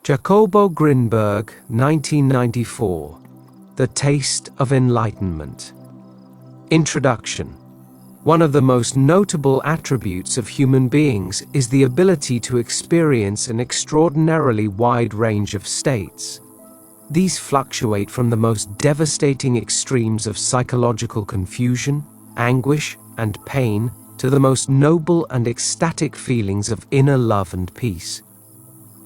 Jacobo Grinberg, 1994. The Taste of Enlightenment. Introduction. One of the most notable attributes of human beings is the ability to experience an extraordinarily wide range of states. These fluctuate from the most devastating extremes of psychological confusion, anguish, and pain to the most noble and ecstatic feelings of inner love and peace.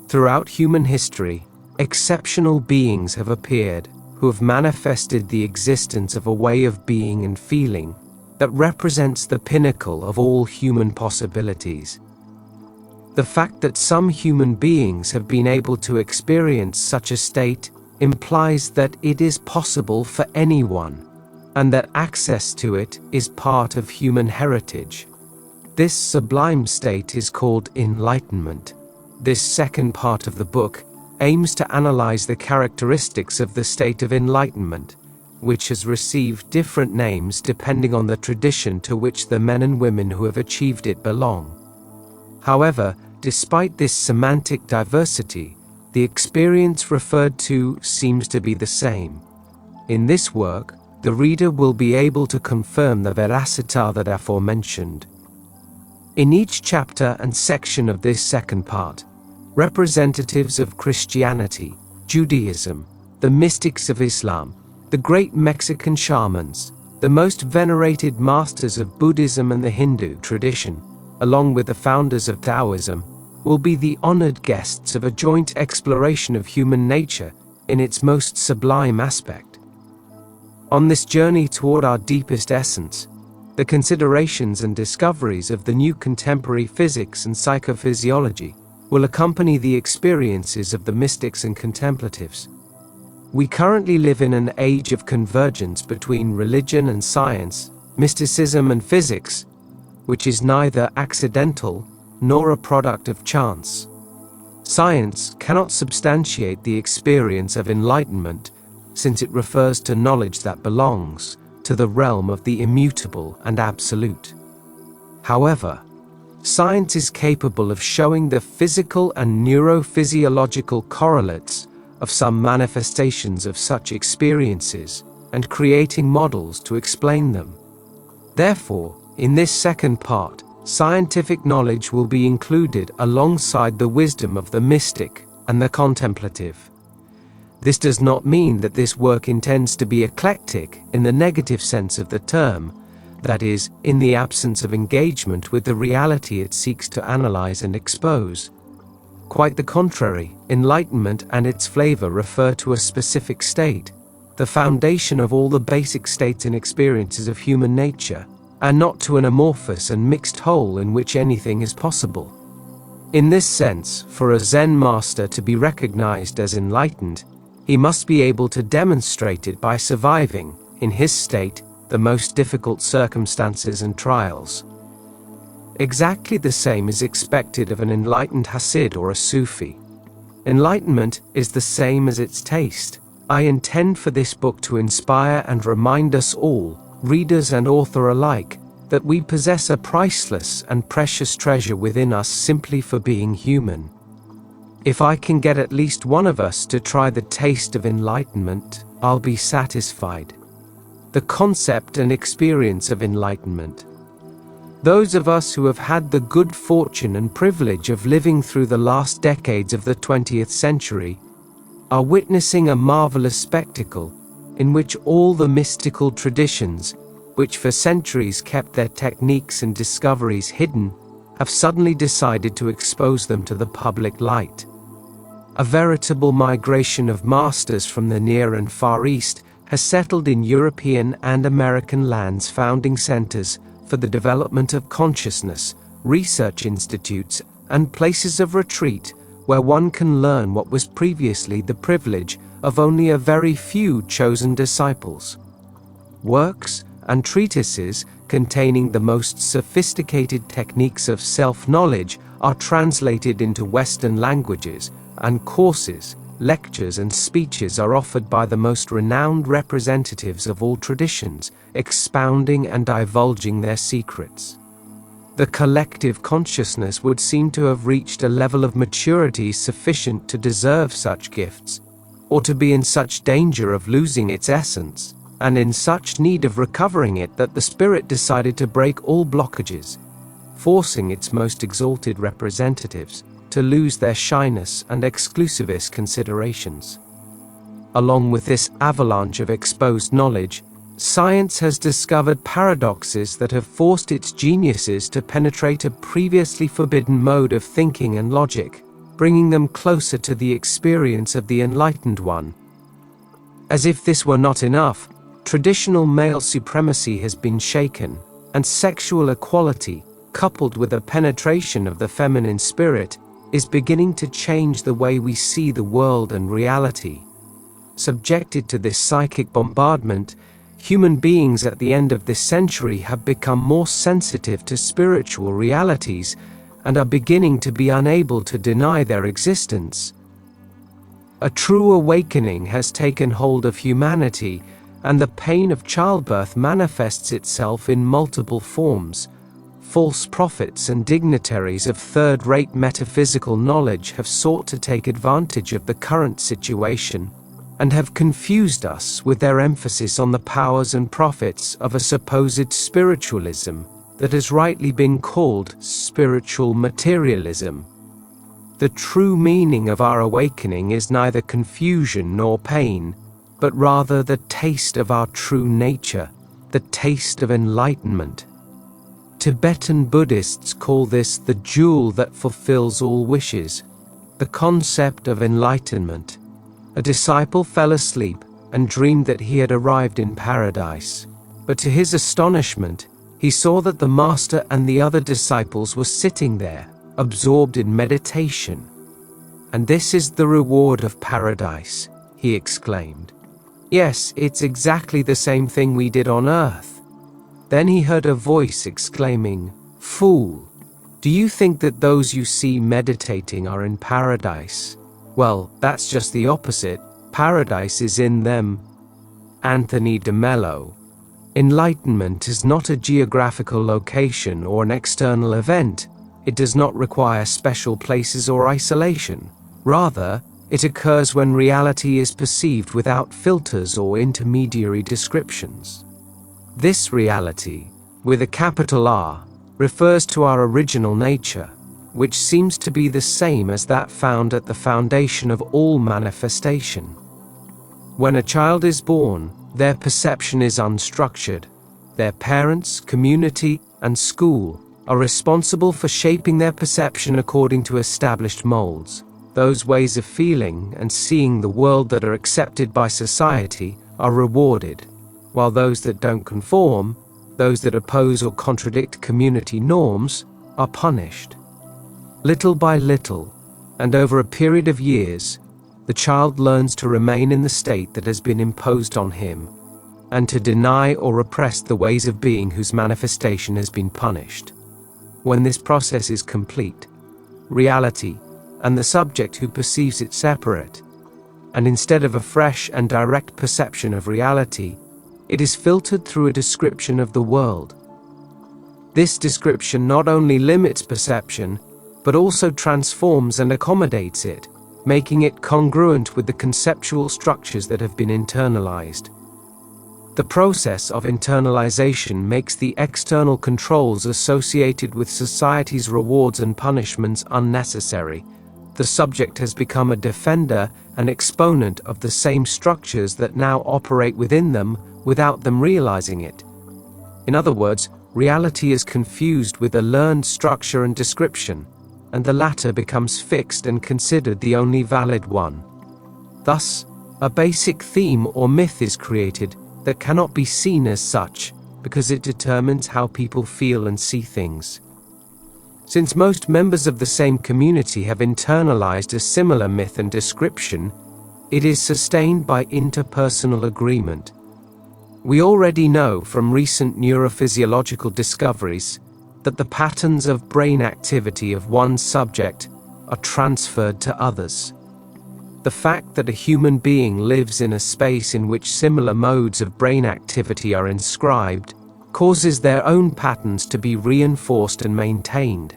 Throughout human history, exceptional beings have appeared who have manifested the existence of a way of being and feeling that represents the pinnacle of all human possibilities. The fact that some human beings have been able to experience such a state implies that it is possible for anyone, and that access to it is part of human heritage. This sublime state is called enlightenment. This second part of the book aims to analyze the characteristics of the state of enlightenment, which has received different names depending on the tradition to which the men and women who have achieved it belong. However, despite this semantic diversity, the experience referred to seems to be the same. In this work, the reader will be able to confirm the veracity that aforementioned. In each chapter and section of this second part, representatives of Christianity, Judaism, the mystics of Islam, the great Mexican shamans, the most venerated masters of Buddhism and the Hindu tradition, along with the founders of Taoism, will be the honored guests of a joint exploration of human nature in its most sublime aspect. On this journey toward our deepest essence, the considerations and discoveries of the new contemporary physics and psychophysiology will accompany the experiences of the mystics and contemplatives. We currently live in an age of convergence between religion and science, mysticism and physics, which is neither accidental nor a product of chance. Science cannot substantiate the experience of enlightenment, since it refers to knowledge that belongs to the realm of the immutable and absolute. However, science is capable of showing the physical and neurophysiological correlates of some manifestations of such experiences and creating models to explain them. Therefore, in this second part, scientific knowledge will be included alongside the wisdom of the mystic and the contemplative. This does not mean that this work intends to be eclectic in the negative sense of the term, that is, in the absence of engagement with the reality it seeks to analyze and expose. Quite the contrary, enlightenment and its flavor refer to a specific state, the foundation of all the basic states and experiences of human nature, and not to an amorphous and mixed whole in which anything is possible. In this sense, for a Zen master to be recognized as enlightened, he must be able to demonstrate it by surviving, in his state, the most difficult circumstances and trials. Exactly the same is expected of an enlightened Hasid or a Sufi. Enlightenment is the same as its taste. I intend for this book to inspire and remind us all, readers and author alike, that we possess a priceless and precious treasure within us simply for being human. If I can get at least one of us to try the taste of enlightenment, I'll be satisfied. The concept and experience of enlightenment. Those of us who have had the good fortune and privilege of living through the last decades of the 20th century are witnessing a marvelous spectacle in which all the mystical traditions, which for centuries kept their techniques and discoveries hidden, have suddenly decided to expose them to the public light. A veritable migration of masters from the Near and Far East has settled in European and American lands, founding centers for the development of consciousness, research institutes, and places of retreat where one can learn what was previously the privilege of only a very few chosen disciples. Works and treatises containing the most sophisticated techniques of self-knowledge are translated into Western languages, and courses, lectures and speeches are offered by the most renowned representatives of all traditions, expounding and divulging their secrets. The collective consciousness would seem to have reached a level of maturity sufficient to deserve such gifts, or to be in such danger of losing its essence, and in such need of recovering it, that the spirit decided to break all blockages, forcing its most exalted representatives to lose their shyness and exclusivist considerations. Along with this avalanche of exposed knowledge, science has discovered paradoxes that have forced its geniuses to penetrate a previously forbidden mode of thinking and logic, bringing them closer to the experience of the enlightened one. As if this were not enough, traditional male supremacy has been shaken, and sexual equality, coupled with a penetration of the feminine spirit, is beginning to change the way we see the world and reality. Subjected to this psychic bombardment, human beings at the end of this century have become more sensitive to spiritual realities and are beginning to be unable to deny their existence. A true awakening has taken hold of humanity, and the pain of childbirth manifests itself in multiple forms. False prophets and dignitaries of third-rate metaphysical knowledge have sought to take advantage of the current situation, and have confused us with their emphasis on the powers and profits of a supposed spiritualism that has rightly been called spiritual materialism. The true meaning of our awakening is neither confusion nor pain, but rather the taste of our true nature, the taste of enlightenment. Tibetan Buddhists call this the jewel that fulfills all wishes, the concept of enlightenment. A disciple fell asleep and dreamed that he had arrived in paradise, but to his astonishment, he saw that the master and the other disciples were sitting there, absorbed in meditation. "And this is the reward of paradise," he exclaimed. "Yes, it's exactly the same thing we did on earth." Then he heard a voice exclaiming, "Fool, do you think that those you see meditating are in paradise? Well, that's just the opposite. Paradise is in them." Anthony de Mello. Enlightenment is not a geographical location or an external event. It does not require special places or isolation. Rather, it occurs when reality is perceived without filters or intermediary descriptions. This reality, with a capital R, refers to our original nature, which seems to be the same as that found at the foundation of all manifestation. When a child is born, their perception is unstructured. Their parents, community, and school are responsible for shaping their perception according to established molds. Those ways of feeling and seeing the world that are accepted by society are rewarded, while those that don't conform, those that oppose or contradict community norms, are punished. Little by little, and over a period of years, the child learns to remain in the state that has been imposed on him, and to deny or repress the ways of being whose manifestation has been punished. When this process is complete, reality, and the subject who perceives it separate, and instead of a fresh and direct perception of reality, it is filtered through a description of the world. This description not only limits perception, but also transforms and accommodates it, making it congruent with the conceptual structures that have been internalized. The process of internalization makes the external controls associated with society's rewards and punishments unnecessary. The subject has become a defender and exponent of the same structures that now operate within them without them realizing it. In other words, reality is confused with a learned structure and description, and the latter becomes fixed and considered the only valid one. Thus, a basic theme or myth is created that cannot be seen as such, because it determines how people feel and see things. Since most members of the same community have internalized a similar myth and description, it is sustained by interpersonal agreement. We already know from recent neurophysiological discoveries that the patterns of brain activity of one subject are transferred to others. The fact that a human being lives in a space in which similar modes of brain activity are inscribed causes their own patterns to be reinforced and maintained.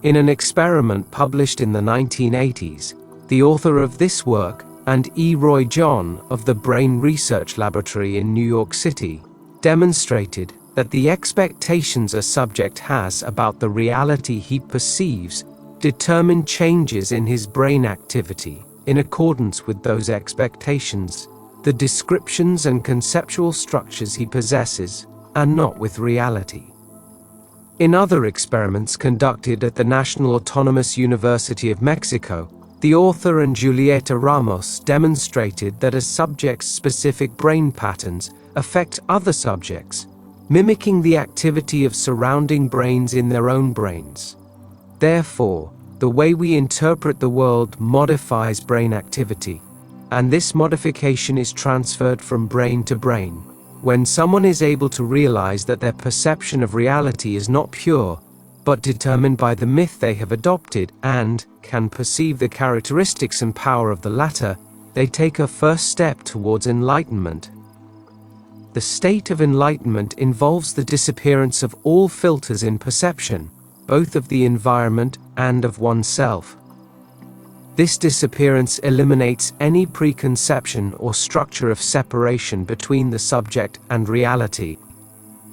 In an experiment published in the 1980s, the author of this work, and E. Roy John of the Brain Research Laboratory in New York City, demonstrated that the expectations a subject has about the reality he perceives determine changes in his brain activity in accordance with those expectations, the descriptions and conceptual structures he possesses, and not with reality. In other experiments conducted at the National Autonomous University of Mexico, the author and Julieta Ramos demonstrated that a subject's specific brain patterns affect other subjects, mimicking the activity of surrounding brains in their own brains. Therefore, the way we interpret the world modifies brain activity, and this modification is transferred from brain to brain. When someone is able to realize that their perception of reality is not pure, but determined by the myth they have adopted, and can perceive the characteristics and power of the latter, they take a first step towards enlightenment. The state of enlightenment involves the disappearance of all filters in perception, both of the environment and of oneself. This disappearance eliminates any preconception or structure of separation between the subject and reality.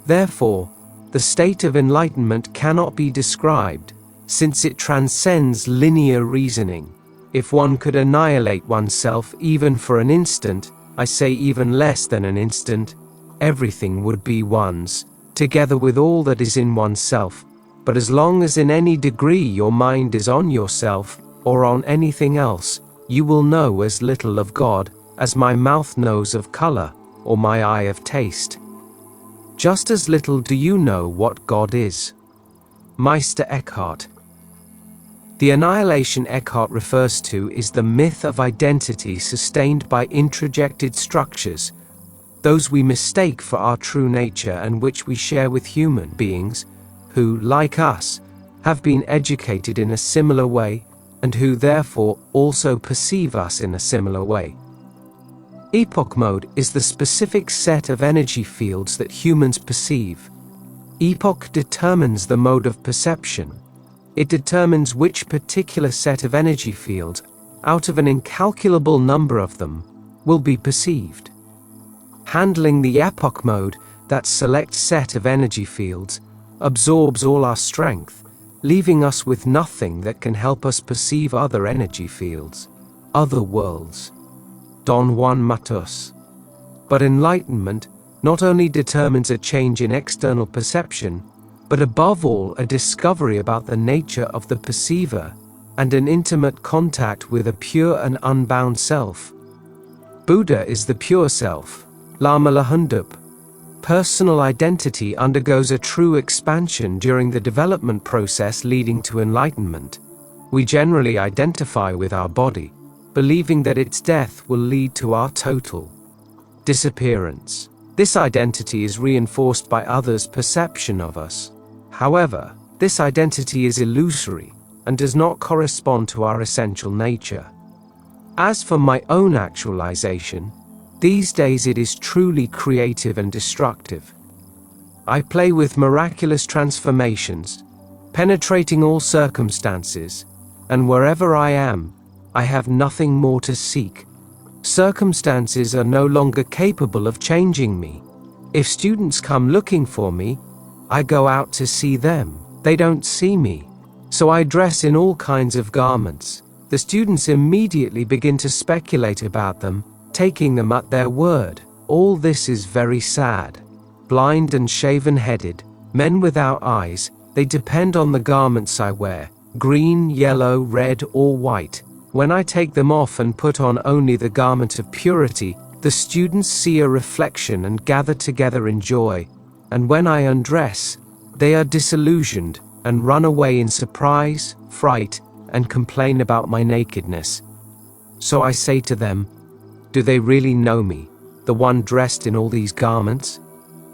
Therefore, the state of enlightenment cannot be described, since it transcends linear reasoning. If one could annihilate oneself even for an instant, I say even less than an instant, everything would be one's, together with all that is in oneself. But as long as in any degree your mind is on yourself, or on anything else, you will know as little of God as my mouth knows of color, or my eye of taste. Just as little do you know what God is. Meister Eckhart. The annihilation Eckhart refers to is the myth of identity sustained by introjected structures, those we mistake for our true nature and which we share with human beings, who, like us, have been educated in a similar way, and who therefore also perceive us in a similar way. Epoch mode is the specific set of energy fields that humans perceive. Epoch determines the mode of perception. It determines which particular set of energy fields, out of an incalculable number of them, will be perceived. Handling the epoch mode, that select set of energy fields, absorbs all our strength, leaving us with nothing that can help us perceive other energy fields, other worlds. Don Juan Matus. But enlightenment not only determines a change in external perception, but above all a discovery about the nature of the perceiver, and an intimate contact with a pure and unbound self. Buddha is the pure self, Lama Lahundup. Personal identity undergoes a true expansion during the development process leading to enlightenment. We generally identify with our body, believing that its death will lead to our total disappearance. This identity is reinforced by others' perception of us. However, this identity is illusory and does not correspond to our essential nature. As for my own actualization, these days it is truly creative and destructive. I play with miraculous transformations, penetrating all circumstances, and wherever I am, I have nothing more to seek. Circumstances are no longer capable of changing me. If students come looking for me, I go out to see them. They don't see me. So I dress in all kinds of garments. The students immediately begin to speculate about them, taking them at their word. All this is very sad. Blind and shaven-headed, men without eyes, they depend on the garments I wear, green, yellow, red, or white. When I take them off and put on only the garment of purity, the students see a reflection and gather together in joy, and when I undress, they are disillusioned and run away in surprise, fright, and complain about my nakedness. So I say to them, do they really know me, the one dressed in all these garments?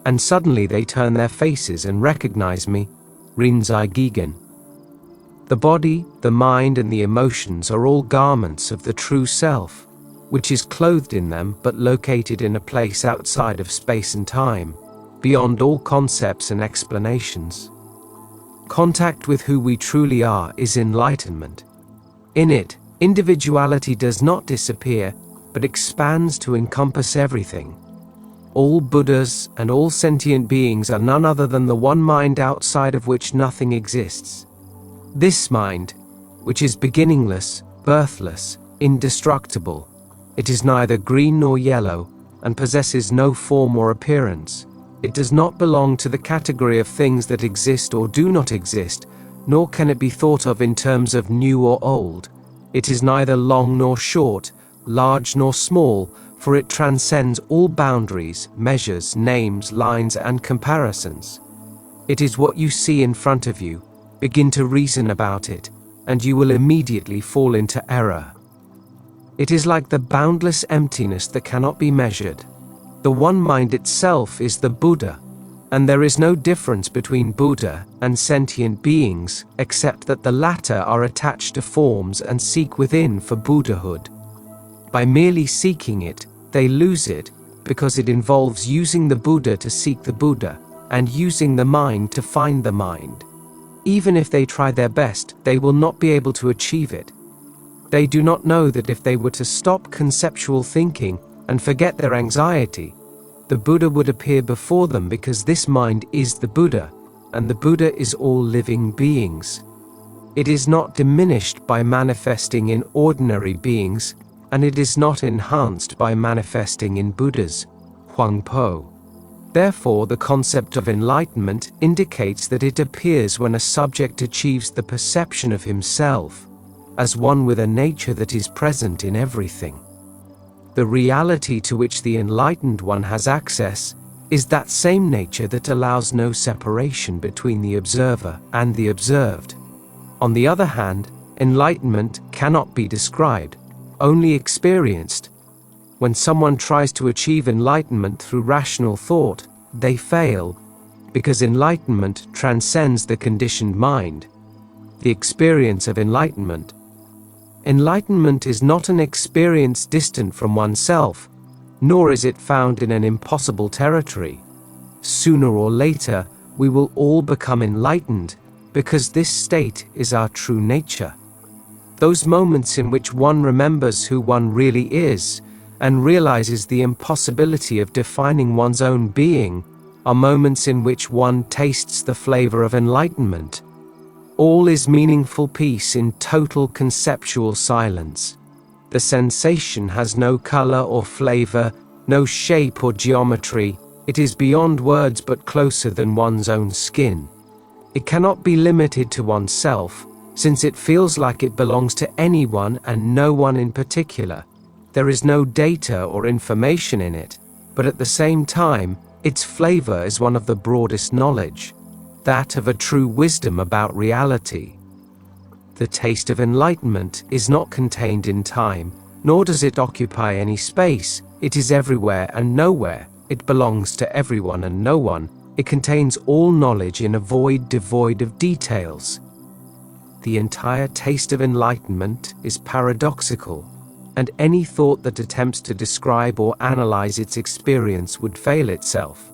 And suddenly they turn their faces and recognize me, Rinzai Gigan. The body, the mind, and the emotions are all garments of the true self, which is clothed in them but located in a place outside of space and time. beyond all concepts and explanations. Contact with who we truly are is enlightenment. In it, individuality does not disappear, but expands to encompass everything. All Buddhas and all sentient beings are none other than the one mind outside of which nothing exists. This mind, which is beginningless, birthless, indestructible, it is neither green nor yellow, and possesses no form or appearance. It does not belong to the category of things that exist or do not exist, nor can it be thought of in terms of new or old. It is neither long nor short, large nor small, for it transcends all boundaries, measures, names, lines, and comparisons. It is what you see in front of you. Begin to reason about it, and you will immediately fall into error. It is like the boundless emptiness that cannot be measured. The one mind itself is the Buddha, and there is no difference between Buddha and sentient beings, except that the latter are attached to forms and seek within for Buddhahood. By merely seeking it, they lose it, because it involves using the Buddha to seek the Buddha, and using the mind to find the mind. Even if they try their best, they will not be able to achieve it. They do not know that if they were to stop conceptual thinking and forget their anxiety, the Buddha would appear before them, because this mind is the Buddha, and the Buddha is all living beings. It is not diminished by manifesting in ordinary beings, and it is not enhanced by manifesting in Buddhas, Huang Po. Therefore, the concept of enlightenment indicates that it appears when a subject achieves the perception of himself as one with a nature that is present in everything. The reality to which the enlightened one has access is that same nature that allows no separation between the observer and the observed. On the other hand, enlightenment cannot be described, only experienced. When someone tries to achieve enlightenment through rational thought, they fail, because enlightenment transcends the conditioned mind. The experience of enlightenment. Enlightenment is not an experience distant from oneself, nor is it found in an impossible territory. Sooner or later, we will all become enlightened, because this state is our true nature. Those moments in which one remembers who one really is, and realizes the impossibility of defining one's own being, are moments in which one tastes the flavor of enlightenment. All is meaningful peace in total conceptual silence. The sensation has no color or flavor, no shape or geometry. It is beyond words but closer than one's own skin. It cannot be limited to oneself, since it feels like it belongs to anyone and no one in particular. There is no data or information in it, but at the same time, its flavor is one of the broadest knowledge, that of a true wisdom about reality. The taste of enlightenment is not contained in time, nor does it occupy any space. It is everywhere and nowhere. It belongs to everyone and no one. It contains all knowledge in a void devoid of details. The entire taste of enlightenment is paradoxical, and any thought that attempts to describe or analyze its experience would fail itself,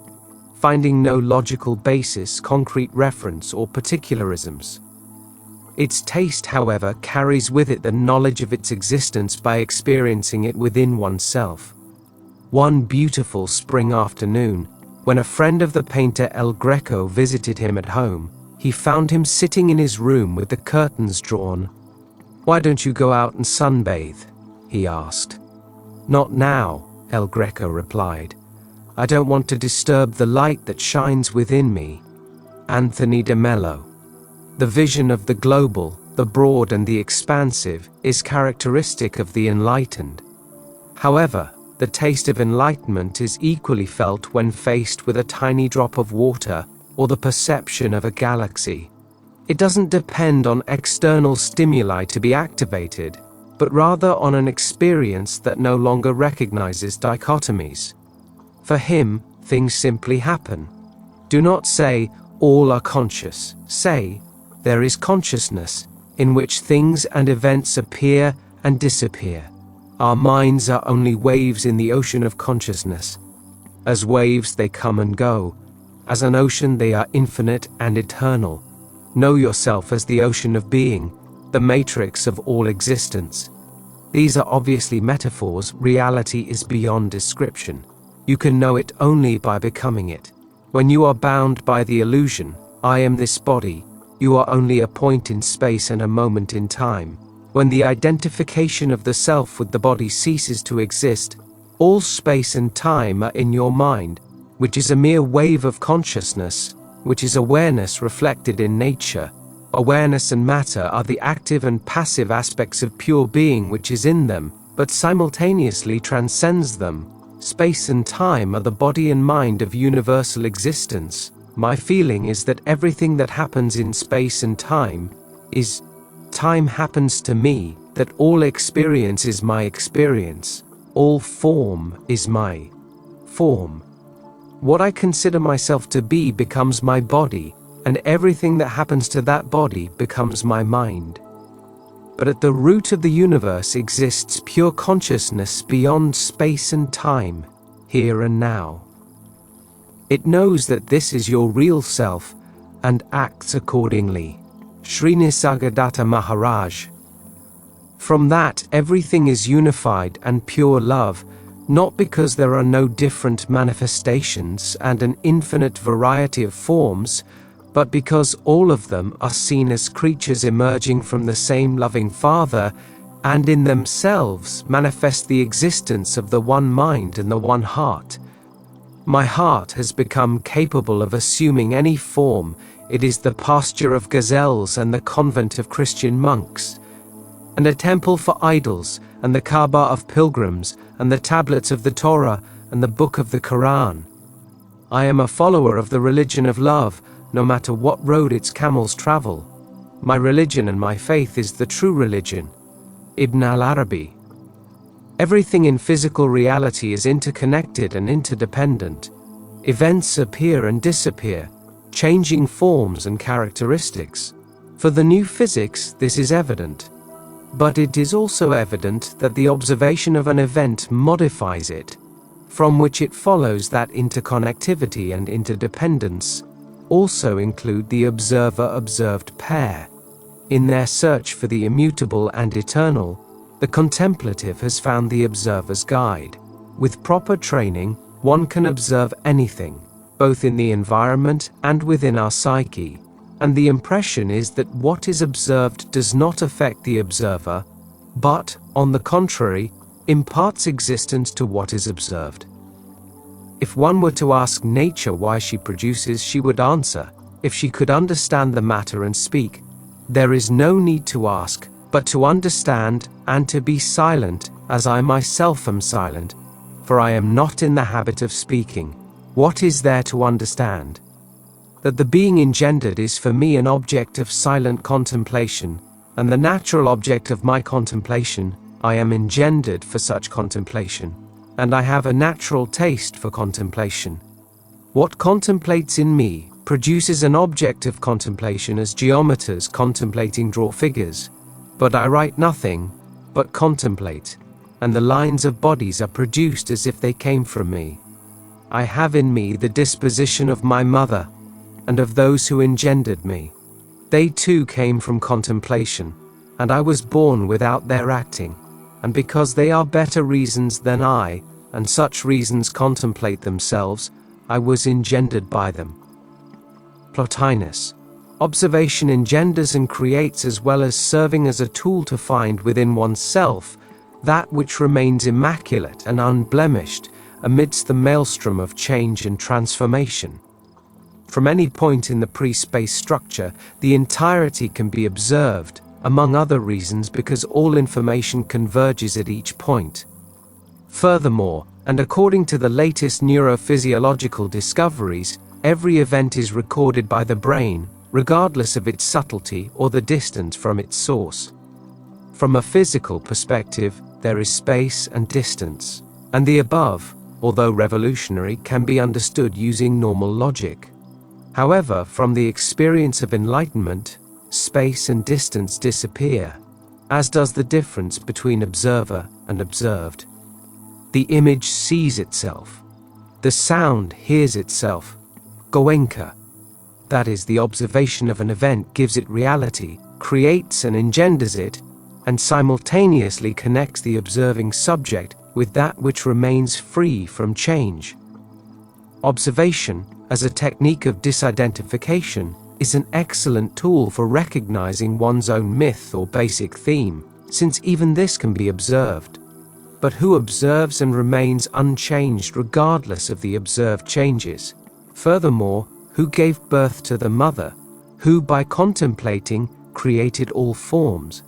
finding no logical basis, concrete reference, or particularisms. Its taste, however, carries with it the knowledge of its existence by experiencing it within oneself. One beautiful spring afternoon, when a friend of the painter El Greco visited him at home, he found him sitting in his room with the curtains drawn. "Why don't you go out and sunbathe?" he asked. "Not now," El Greco replied. "I don't want to disturb the light that shines within me." Anthony de Mello. The vision of the global, the broad and the expansive, is characteristic of the enlightened. However, the taste of enlightenment is equally felt when faced with a tiny drop of water or the perception of a galaxy. It doesn't depend on external stimuli to be activated, but rather on an experience that no longer recognizes dichotomies. For him, things simply happen. Do not say, "all are conscious." Say, "there is consciousness, in which things and events appear and disappear. Our minds are only waves in the ocean of consciousness. As waves they come and go, As an ocean, they are infinite and eternal. Know yourself as the ocean of being, the matrix of all existence. These are obviously metaphors. Reality is beyond description. You can know it only by becoming it. When you are bound by the illusion, I am this body, you are only a point in space and a moment in time. When the identification of the self with the body ceases to exist, all space and time are in your mind, which is a mere wave of consciousness, which is awareness reflected in nature. Awareness and matter are the active and passive aspects of pure being which is in them, but simultaneously transcends them. Space and time are the body and mind of universal existence. My feeling is that everything that happens in space and time is time happens to me, that all experience is my experience, all form is my form. What I consider myself to be becomes my body, and everything that happens to that body becomes my mind. But at the root of the universe exists pure consciousness beyond space and time, here and now. It knows that this is your real self, and acts accordingly. Sri Nisargadatta Maharaj. From that, everything is unified and pure love, not because there are no different manifestations and an infinite variety of forms, but because all of them are seen as creatures emerging from the same loving Father, and in themselves manifest the existence of the one mind and the one heart. My heart has become capable of assuming any form. It is the pasture of gazelles and the convent of Christian monks, and a temple for idols, and the Kaaba of pilgrims, and the tablets of the Torah, and the book of the Quran. I am a follower of the religion of love, no matter what road its camels travel. My religion and my faith is the true religion. Ibn al-Arabi. Everything in physical reality is interconnected and interdependent. Events appear and disappear, changing forms and characteristics. For the new physics, this is evident. But it is also evident that the observation of an event modifies it, from which it follows that interconnectivity and interdependence also include the observer-observed pair. In their search for the immutable and eternal, the contemplative has found the observer's guide. With proper training, one can observe anything, both in the environment and within our psyche, and the impression is that what is observed does not affect the observer, but, on the contrary, imparts existence to what is observed. If one were to ask nature why she produces, she would answer, if she could understand the matter and speak. There is no need to ask, but to understand and to be silent, as I myself am silent, for I am not in the habit of speaking. What is there to understand? That the being engendered is for me an object of silent contemplation, and the natural object of my contemplation. I am engendered for such contemplation, and I have a natural taste for contemplation. What contemplates in me produces an object of contemplation, as geometers contemplating draw figures. But I write nothing, but contemplate, and the lines of bodies are produced as if they came from me. I have in me the disposition of my mother, and of those who engendered me. They too came from contemplation, and I was born without their acting, and because they are better reasons than I, and such reasons contemplate themselves, I was engendered by them. Plotinus. Observation engenders and creates, as well as serving as a tool to find within oneself that which remains immaculate and unblemished amidst the maelstrom of change and transformation. From any point in the pre-space structure, the entirety can be observed, among other reasons because all information converges at each point. Furthermore, and according to the latest neurophysiological discoveries, every event is recorded by the brain, regardless of its subtlety or the distance from its source. From a physical perspective, there is space and distance, and the above, although revolutionary, can be understood using normal logic. However, from the experience of enlightenment, space and distance disappear, as does the difference between observer and observed. The image sees itself. The sound hears itself. Goenka. That is, the observation of an event gives it reality, creates and engenders it, and simultaneously connects the observing subject with that which remains free from change. Observation, as a technique of disidentification, is an excellent tool for recognizing one's own myth or basic theme, since even this can be observed. But who observes and remains unchanged regardless of the observed changes? Furthermore, who gave birth to the mother, who by contemplating created all forms?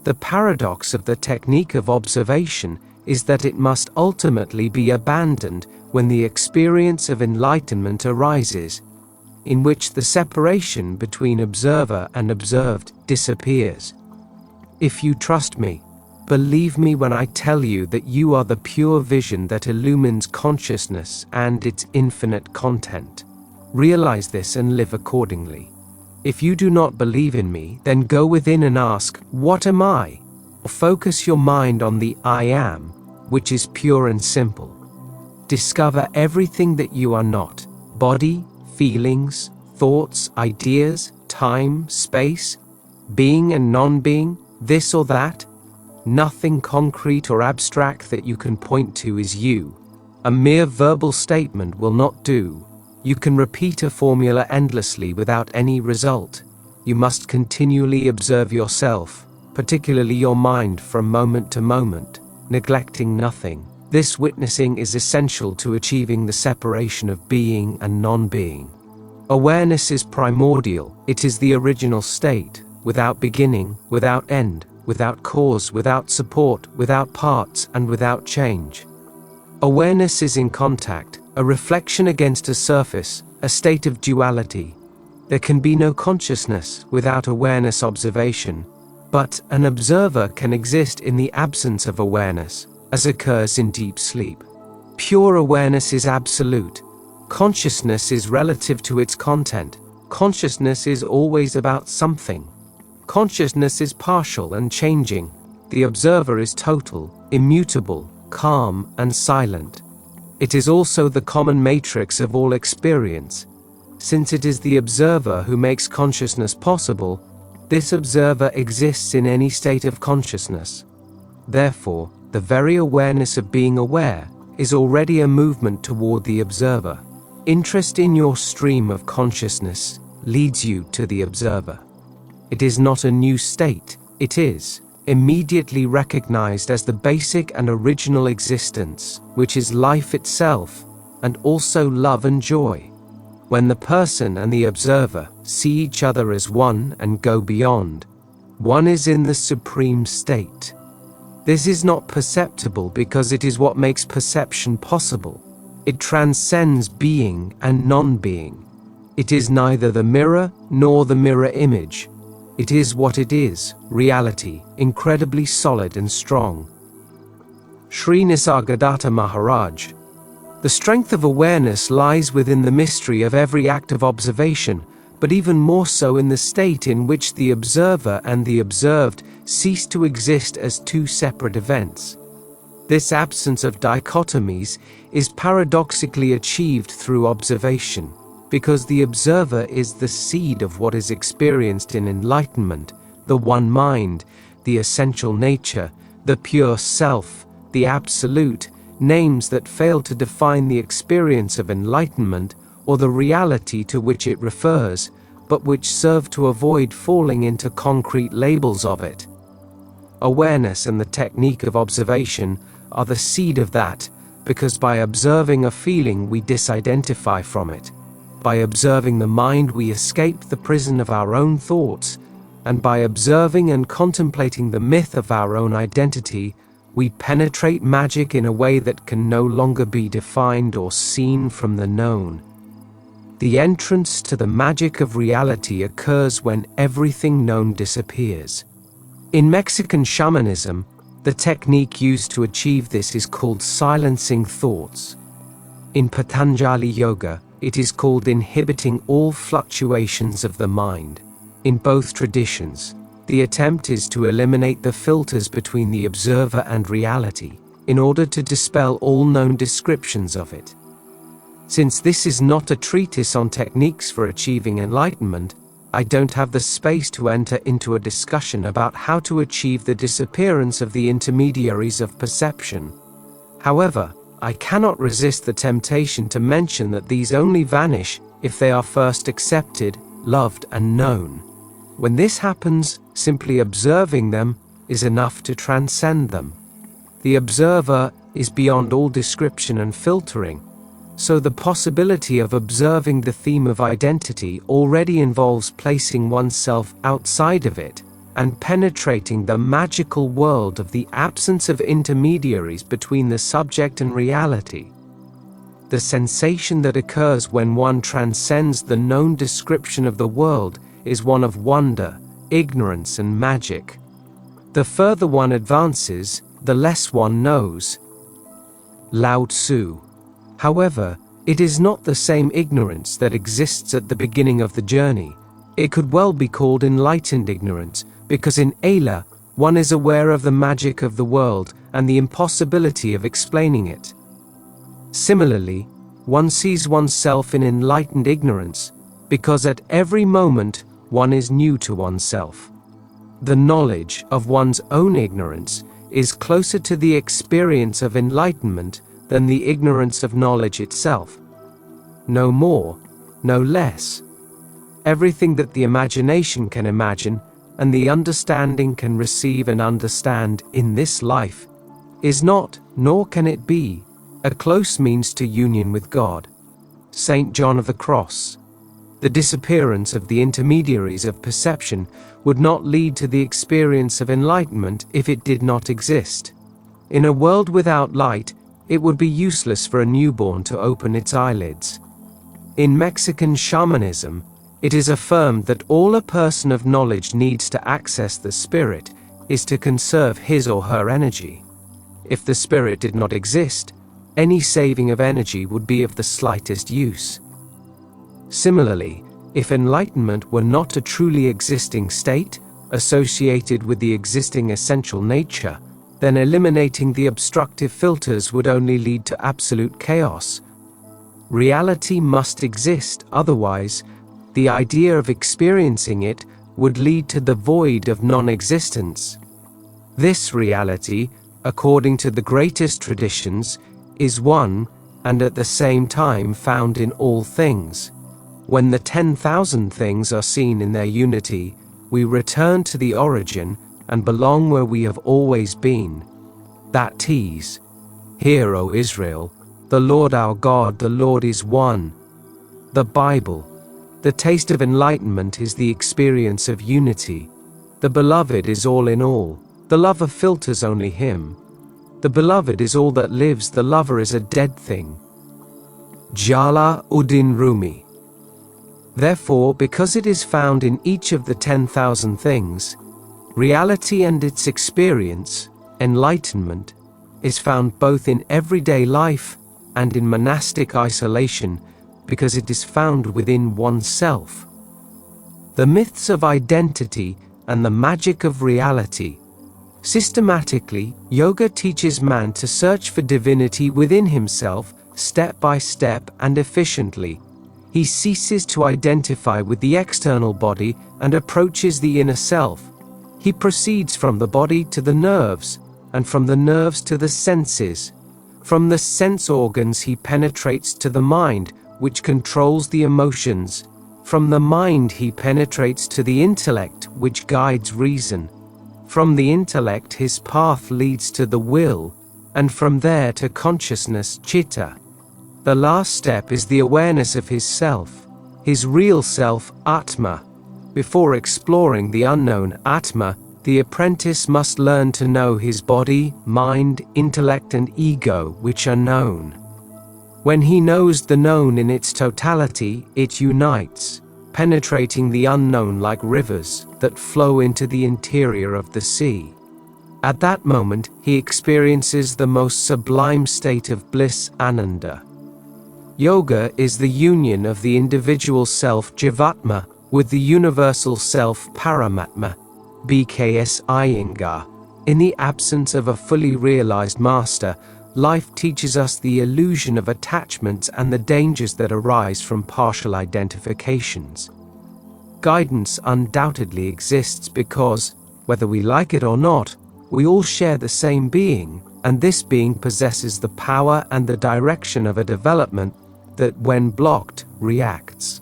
The paradox of the technique of observation is that it must ultimately be abandoned when the experience of enlightenment arises, in which the separation between observer and observed disappears. If you trust me, believe me when I tell you that you are the pure vision that illumines consciousness and its infinite content. Realize this and live accordingly. If you do not believe in me, then go within and ask, "What am I?" Or focus your mind on the I am, which is pure and simple. Discover everything that you are not: body, feelings, thoughts, ideas, time, space, being and non-being, this or that. Nothing concrete or abstract that you can point to is you. A mere verbal statement will not do. You can repeat a formula endlessly without any result. You must continually observe yourself, particularly your mind, from moment to moment, neglecting nothing. This witnessing is essential to achieving the separation of being and non-being. Awareness is primordial. It is the original state, without beginning, without end, without cause, without support, without parts, and without change. Awareness is in contact, a reflection against a surface, a state of duality. There can be no consciousness without awareness observation, but an observer can exist in the absence of awareness, as occurs in deep sleep. Pure awareness is absolute. Consciousness is relative to its content. Consciousness is always about something. Consciousness is partial and changing. The observer is total, immutable, calm, and silent. It is also the common matrix of all experience. Since it is the observer who makes consciousness possible, this observer exists in any state of consciousness. Therefore, the very awareness of being aware is already a movement toward the observer. Interest in your stream of consciousness leads you to the observer. It is not a new state, it is immediately recognized as the basic and original existence, which is life itself, and also love and joy. When the person and the observer see each other as one and go beyond, one is in the supreme state. This is not perceptible because it is what makes perception possible. It transcends being and non-being. It is neither the mirror nor the mirror image. It is what it is, reality, incredibly solid and strong. Sri Nisargadatta Maharaj. The strength of awareness lies within the mystery of every act of observation, but even more so in the state in which the observer and the observed cease to exist as two separate events. This absence of dichotomies is paradoxically achieved through observation, because the observer is the seed of what is experienced in enlightenment, the one mind, the essential nature, the pure self, the absolute, names that fail to define the experience of enlightenment or the reality to which it refers, but which serve to avoid falling into concrete labels of it. Awareness and the technique of observation are the seed of that, because by observing a feeling we disidentify from it. By observing the mind we escape the prison of our own thoughts, and by observing and contemplating the myth of our own identity, we penetrate magic in a way that can no longer be defined or seen from the known. The entrance to the magic of reality occurs when everything known disappears. In Mexican shamanism, the technique used to achieve this is called silencing thoughts. In Patanjali Yoga, it is called inhibiting all fluctuations of the mind. In both traditions, the attempt is to eliminate the filters between the observer and reality, in order to dispel all known descriptions of it. Since this is not a treatise on techniques for achieving enlightenment, I don't have the space to enter into a discussion about how to achieve the disappearance of the intermediaries of perception. However, I cannot resist the temptation to mention that these only vanish if they are first accepted, loved, and known. When this happens, simply observing them is enough to transcend them. The observer is beyond all description and filtering, so the possibility of observing the theme of identity already involves placing oneself outside of it and penetrating the magical world of the absence of intermediaries between the subject and reality. The sensation that occurs when one transcends the known description of the world is one of wonder, ignorance, and magic. The further one advances, the less one knows. Lao Tzu. However, it is not the same ignorance that exists at the beginning of the journey. It could well be called enlightened ignorance, because in Ala, one is aware of the magic of the world and the impossibility of explaining it. Similarly, one sees oneself in enlightened ignorance, because at every moment one is new to oneself. The knowledge of one's own ignorance is closer to the experience of enlightenment than the ignorance of knowledge itself. No more, no less. Everything that the imagination can imagine and the understanding can receive and understand in this life is not, nor can it be, a close means to union with God. St. John of the Cross. The disappearance of the intermediaries of perception would not lead to the experience of enlightenment if it did not exist. In a world without light, it would be useless for a newborn to open its eyelids. In Mexican shamanism, it is affirmed that all a person of knowledge needs to access the spirit is to conserve his or her energy. If the spirit did not exist, any saving of energy would be of the slightest use. Similarly, if enlightenment were not a truly existing state, associated with the existing essential nature, then eliminating the obstructive filters would only lead to absolute chaos. Reality must exist, otherwise, the idea of experiencing it would lead to the void of non-existence. This reality, according to the greatest traditions, is one and at the same time found in all things. When the 10,000 things are seen in their unity, we return to the origin and belong where we have always been. That is, hear, O Israel, the Lord our God, the Lord is one. The Bible. The taste of enlightenment is the experience of unity. The beloved is all in all. The lover filters only him. The beloved is all that lives, the lover is a dead thing. Jalaluddin Rumi. Therefore, because it is found in each of the 10,000 things, reality and its experience, enlightenment, is found both in everyday life and in monastic isolation, because it is found within oneself. The myths of identity and the magic of reality. Systematically, yoga teaches man to search for divinity within himself, step by step and efficiently. He ceases to identify with the external body and approaches the inner self. He proceeds from the body to the nerves, and from the nerves to the senses. From the sense organs he penetrates to the mind, which controls the emotions. From the mind he penetrates to the intellect, which guides reason. From the intellect his path leads to the will, and from there to consciousness, chitta. The last step is the awareness of his self, his real self, Atma. Before exploring the unknown Atma, the apprentice must learn to know his body, mind, intellect, and ego, which are known. When he knows the known in its totality, it unites, penetrating the unknown like rivers that flow into the interior of the sea. At that moment, he experiences the most sublime state of bliss, Ananda. Yoga is the union of the individual self, Jivatma, with the universal self, Paramatma, BKS Iyengar. In the absence of a fully realized master, life teaches us the illusion of attachments and the dangers that arise from partial identifications. Guidance undoubtedly exists because, whether we like it or not, we all share the same being, and this being possesses the power and the direction of a development that, when blocked, reacts.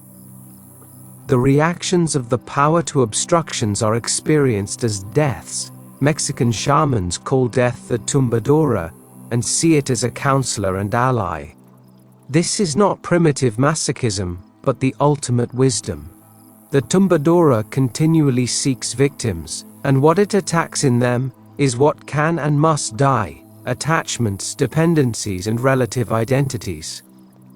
The reactions of the power to obstructions are experienced as deaths. Mexican shamans call death the tumbadora and see it as a counselor and ally. This is not primitive masochism, but the ultimate wisdom. The tumbadora continually seeks victims, and what it attacks in them is what can and must die: attachments, dependencies, and relative identities.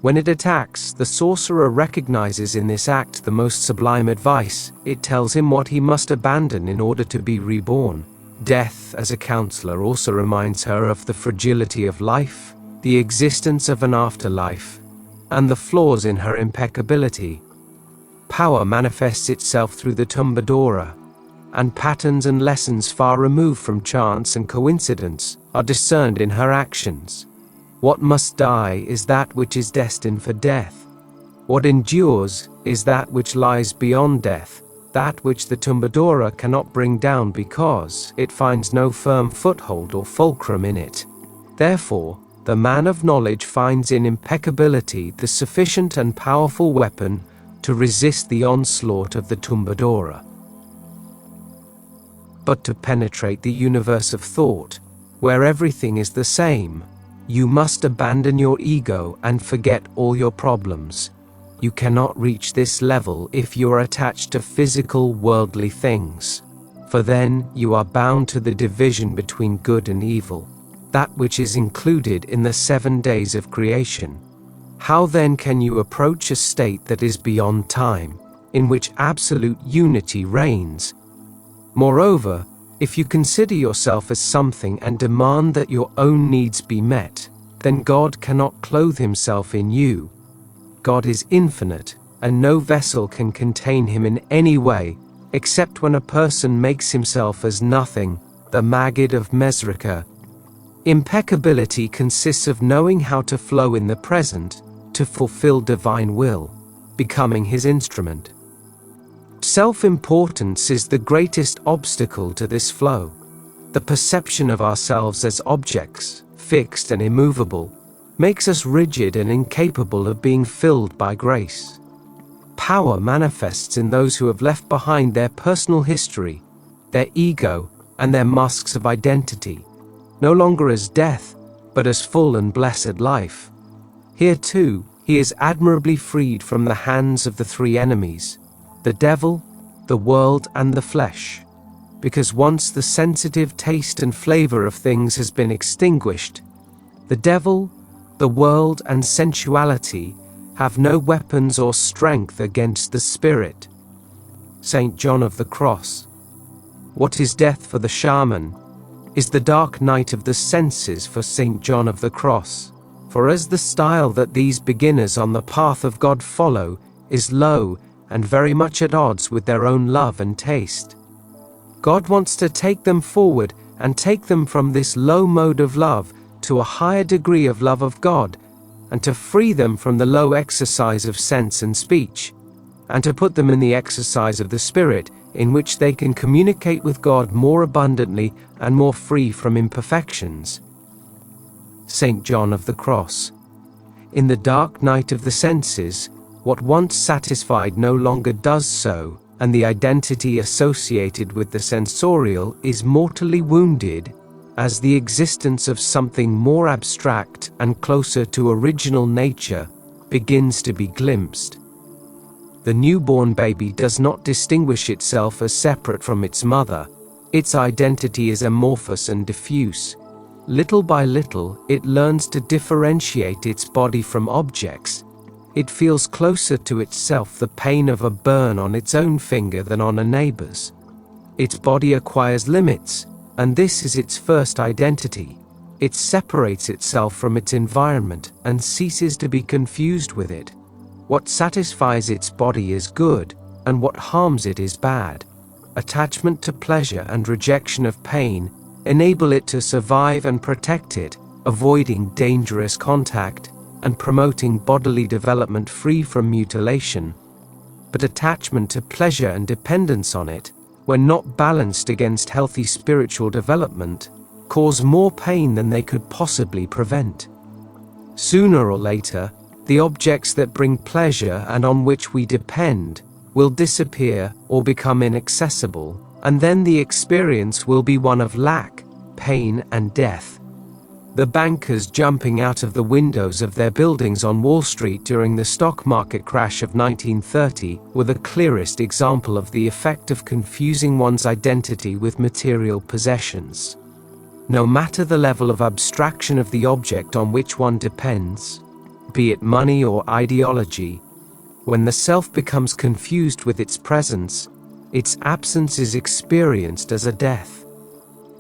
When it attacks, the sorcerer recognizes in this act the most sublime advice. It tells him what he must abandon in order to be reborn. Death, as a counselor, also reminds her of the fragility of life, the existence of an afterlife, and the flaws in her impeccability. Power manifests itself through the tumbadora, and patterns and lessons far removed from chance and coincidence are discerned in her actions. What must die is that which is destined for death. What endures is that which lies beyond death, that which the tumbadora cannot bring down because it finds no firm foothold or fulcrum in it. Therefore, the man of knowledge finds in impeccability the sufficient and powerful weapon to resist the onslaught of the tumbadora. But to penetrate the universe of thought, where everything is the same, you must abandon your ego and forget all your problems. You cannot reach this level if you are attached to physical, worldly things, for then you are bound to the division between good and evil, that which is included in the 7 days of creation. How then can you approach a state that is beyond time, in which absolute unity reigns? Moreover, if you consider yourself as something and demand that your own needs be met, then God cannot clothe himself in you. God is infinite, and no vessel can contain him in any way, except when a person makes himself as nothing, the Maggid of Mesrika. Impeccability consists of knowing how to flow in the present, to fulfill divine will, becoming his instrument. Self-importance is the greatest obstacle to this flow. The perception of ourselves as objects, fixed and immovable, makes us rigid and incapable of being filled by grace. Power manifests in those who have left behind their personal history, their ego, and their masks of identity, no longer as death, but as full and blessed life. Here too, he is admirably freed from the hands of the three enemies, the devil, the world, and the flesh, because once the sensitive taste and flavor of things has been extinguished, the devil, the world, and sensuality have no weapons or strength against the spirit. St. John of the Cross. What is death for the shaman is the dark night of the senses for St. John of the Cross. For as the style that these beginners on the path of God follow is low and very much at odds with their own love and taste, God wants to take them forward and take them from this low mode of love to a higher degree of love of God, and to free them from the low exercise of sense and speech, and to put them in the exercise of the Spirit, in which they can communicate with God more abundantly and more free from imperfections. St. John of the Cross. In the dark night of the senses, what once satisfied no longer does so, and the identity associated with the sensorial is mortally wounded, as the existence of something more abstract and closer to original nature begins to be glimpsed. The newborn baby does not distinguish itself as separate from its mother. Its identity is amorphous and diffuse. Little by little, it learns to differentiate its body from objects. It feels closer to itself the pain of a burn on its own finger than on a neighbor's. Its body acquires limits, and this is its first identity. It separates itself from its environment and ceases to be confused with it. What satisfies its body is good, and what harms it is bad. Attachment to pleasure and rejection of pain enable it to survive and protect it, avoiding dangerous contact, and promoting bodily development free from mutilation. But attachment to pleasure and dependence on it, when not balanced against healthy spiritual development, cause more pain than they could possibly prevent. Sooner or later, the objects that bring pleasure and on which we depend will disappear or become inaccessible, and then the experience will be one of lack, pain, and death. The bankers jumping out of the windows of their buildings on Wall Street during the stock market crash of 1930 were the clearest example of the effect of confusing one's identity with material possessions. No matter the level of abstraction of the object on which one depends, be it money or ideology, when the self becomes confused with its presence, its absence is experienced as a death.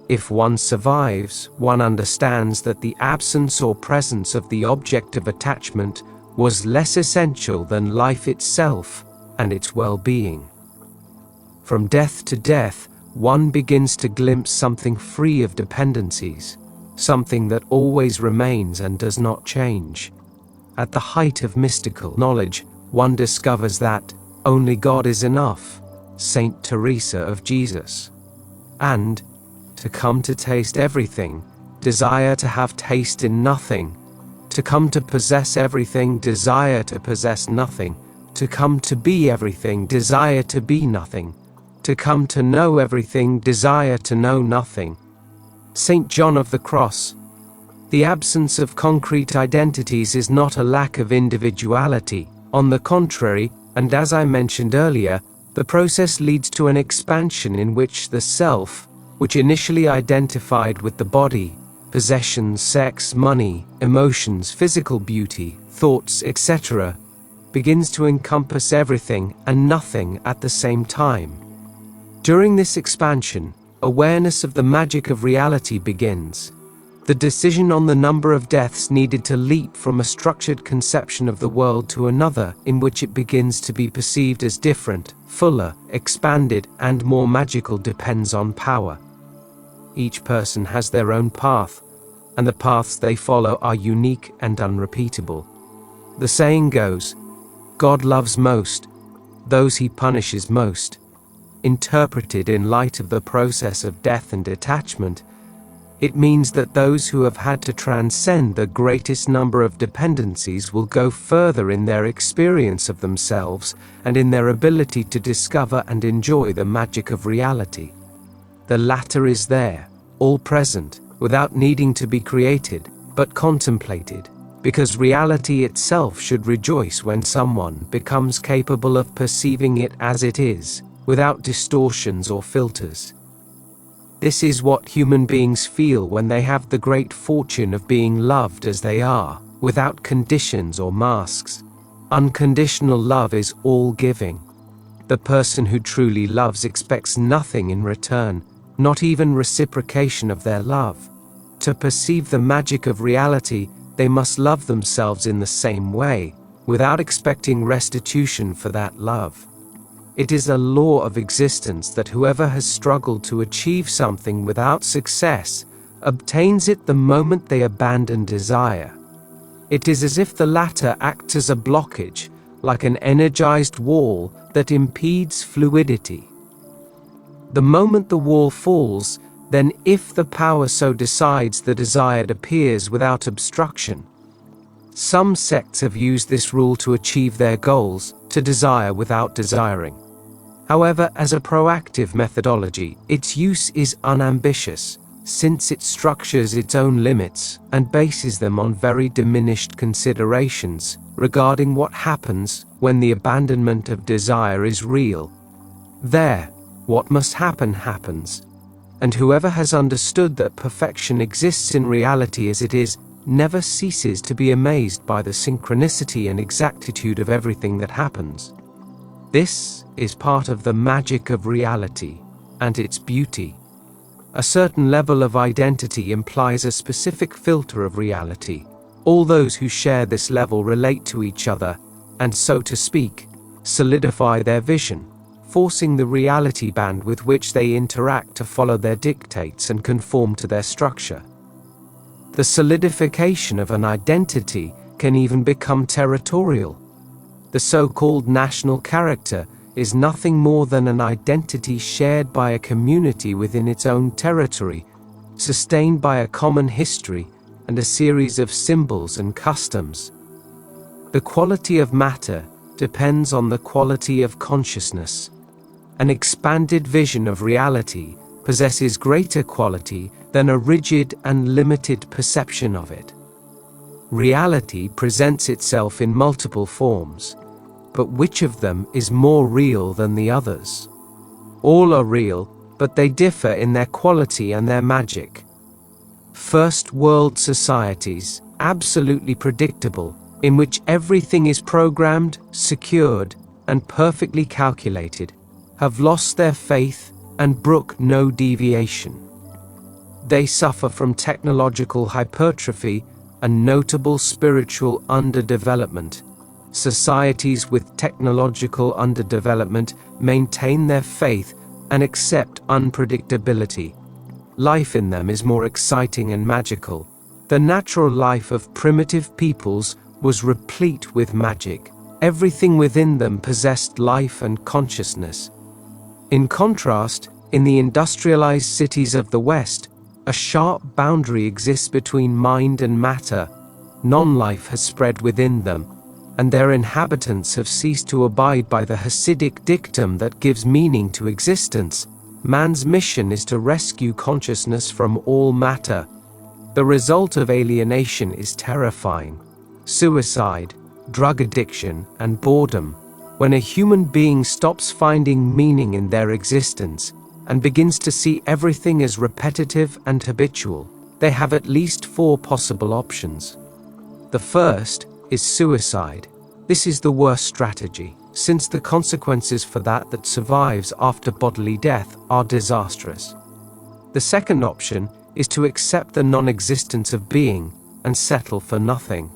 If one survives, one understands that the absence or presence of the object of attachment was less essential than life itself and its well-being. From death to death, one begins to glimpse something free of dependencies, something that always remains and does not change. At the height of mystical knowledge, one discovers that only God is enough, Saint Teresa of Jesus. And, to come to taste everything, desire to have taste in nothing. To come to possess everything, desire to possess nothing. To come to be everything, desire to be nothing. To come to know everything, desire to know nothing. St. John of the Cross. The absence of concrete identities is not a lack of individuality. On the contrary, and as I mentioned earlier, the process leads to an expansion in which the self, which initially identified with the body, possessions, sex, money, emotions, physical beauty, thoughts, etc., begins to encompass everything and nothing at the same time. During this expansion, awareness of the magic of reality begins. The decision on the number of deaths needed to leap from a structured conception of the world to another in which it begins to be perceived as different, fuller, expanded, and more magical depends on power. Each person has their own path, and the paths they follow are unique and unrepeatable. The saying goes, God loves most those he punishes most. Interpreted in light of the process of death and detachment, it means that those who have had to transcend the greatest number of dependencies will go further in their experience of themselves and in their ability to discover and enjoy the magic of reality. The latter is there, all present, without needing to be created, but contemplated, because reality itself should rejoice when someone becomes capable of perceiving it as it is, without distortions or filters. This is what human beings feel when they have the great fortune of being loved as they are, without conditions or masks. Unconditional love is all-giving. The person who truly loves expects nothing in return, not even reciprocation of their love. To perceive the magic of reality, they must love themselves in the same way, without expecting restitution for that love. It is a law of existence that whoever has struggled to achieve something without success obtains it the moment they abandon desire. It is as if the latter acts as a blockage, like an energized wall that impedes fluidity. The moment the wall falls, then if the power so decides, the desired appears without obstruction. Some sects have used this rule to achieve their goals, to desire without desiring. However, as a proactive methodology, its use is unambitious, since it structures its own limits and bases them on very diminished considerations regarding what happens when the abandonment of desire is real. There, what must happen happens. And whoever has understood that perfection exists in reality as it is, never ceases to be amazed by the synchronicity and exactitude of everything that happens. This is part of the magic of reality and its beauty. A certain level of identity implies a specific filter of reality. All those who share this level relate to each other and, so to speak, solidify their vision, forcing the reality band with which they interact to follow their dictates and conform to their structure. The solidification of an identity can even become territorial. The so-called national character is nothing more than an identity shared by a community within its own territory, sustained by a common history and a series of symbols and customs. The quality of matter depends on the quality of consciousness. An expanded vision of reality possesses greater quality than a rigid and limited perception of it. Reality presents itself in multiple forms, but which of them is more real than the others? All are real, but they differ in their quality and their magic. First world societies, absolutely predictable, in which everything is programmed, secured, and perfectly calculated, have lost their faith and brook no deviation. They suffer from technological hypertrophy and notable spiritual underdevelopment. Societies with technological underdevelopment maintain their faith and accept unpredictability. Life in them is more exciting and magical. The natural life of primitive peoples was replete with magic. Everything within them possessed life and consciousness. In contrast, in the industrialized cities of the West, a sharp boundary exists between mind and matter. Non-life has spread within them, and their inhabitants have ceased to abide by the Hasidic dictum that gives meaning to existence. Man's mission is to rescue consciousness from all matter. The result of alienation is terrifying. Suicide, drug addiction, and boredom. When a human being stops finding meaning in their existence and begins to see everything as repetitive and habitual, they have at least 4 possible options. The first is suicide. This is the worst strategy, since the consequences for that survives after bodily death are disastrous. The second option is to accept the non-existence of being and settle for nothing.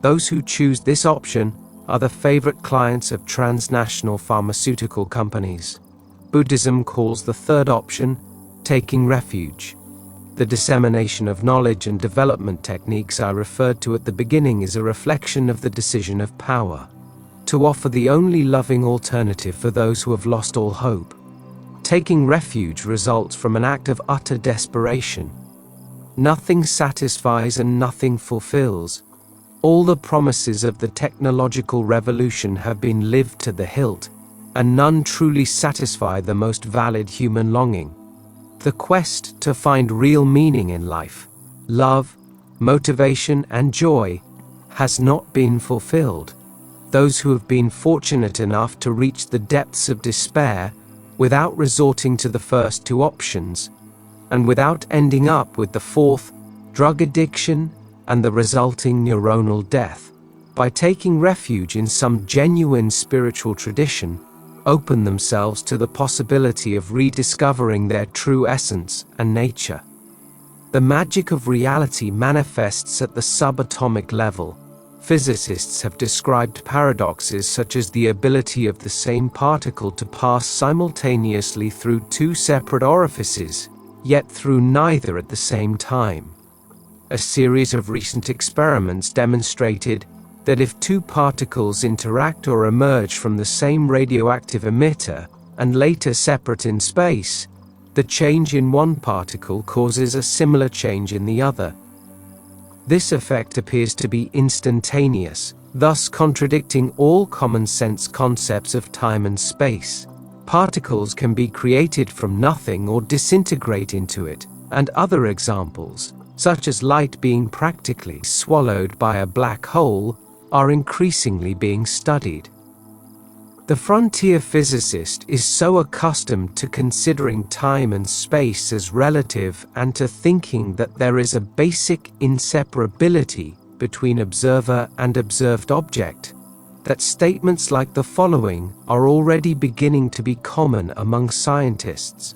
Those who choose this option are the favorite clients of transnational pharmaceutical companies. Buddhism calls the third option taking refuge. The dissemination of knowledge and development techniques I referred to at the beginning is a reflection of the decision of power to offer the only loving alternative for those who have lost all hope. Taking refuge results from an act of utter desperation. Nothing satisfies and nothing fulfills. All the promises of the technological revolution have been lived to the hilt, and none truly satisfy the most valid human longing. The quest to find real meaning in life, love, motivation, and joy has not been fulfilled. Those who have been fortunate enough to reach the depths of despair without resorting to the first 2 options, and without ending up with the fourth, drug addiction, and the resulting neuronal death, by taking refuge in some genuine spiritual tradition, open themselves to the possibility of rediscovering their true essence and nature. The magic of reality manifests at the subatomic level. Physicists have described paradoxes such as the ability of the same particle to pass simultaneously through 2 separate orifices, yet through neither at the same time. A series of recent experiments demonstrated that if 2 particles interact or emerge from the same radioactive emitter and later separate in space, the change in one particle causes a similar change in the other. This effect appears to be instantaneous, thus contradicting all common sense concepts of time and space. Particles can be created from nothing or disintegrate into it, and other examples, such as light being practically swallowed by a black hole, are increasingly being studied. The frontier physicist is so accustomed to considering time and space as relative and to thinking that there is a basic inseparability between observer and observed object, that statements like the following are already beginning to be common among scientists.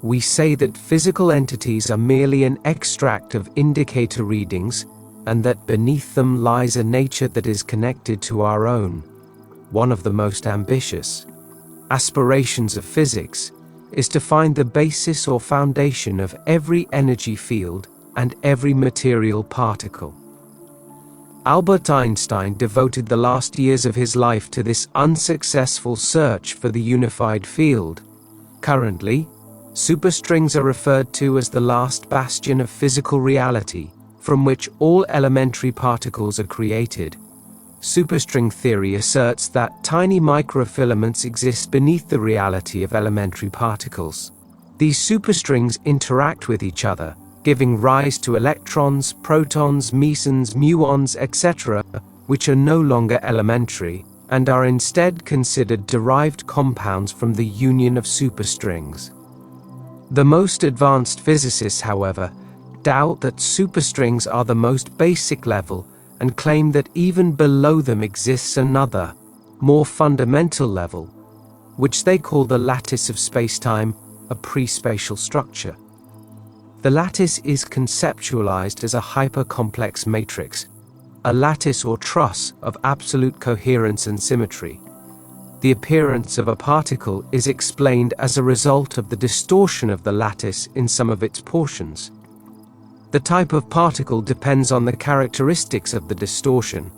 We say that physical entities are merely an extract of indicator readings, and that beneath them lies a nature that is connected to our own. One of the most ambitious aspirations of physics is to find the basis or foundation of every energy field and every material particle. Albert Einstein devoted the last years of his life to this unsuccessful search for the unified field. Currently, superstrings are referred to as the last bastion of physical reality, from which all elementary particles are created. Superstring theory asserts that tiny microfilaments exist beneath the reality of elementary particles. These superstrings interact with each other, giving rise to electrons, protons, mesons, muons, etc., which are no longer elementary, and are instead considered derived compounds from the union of superstrings. The most advanced physicists, however, doubt that superstrings are the most basic level and claim that even below them exists another, more fundamental level, which they call the lattice of spacetime, a pre-spatial structure. The lattice is conceptualized as a hyper-complex matrix, a lattice or truss of absolute coherence and symmetry. The appearance of a particle is explained as a result of the distortion of the lattice in some of its portions. The type of particle depends on the characteristics of the distortion.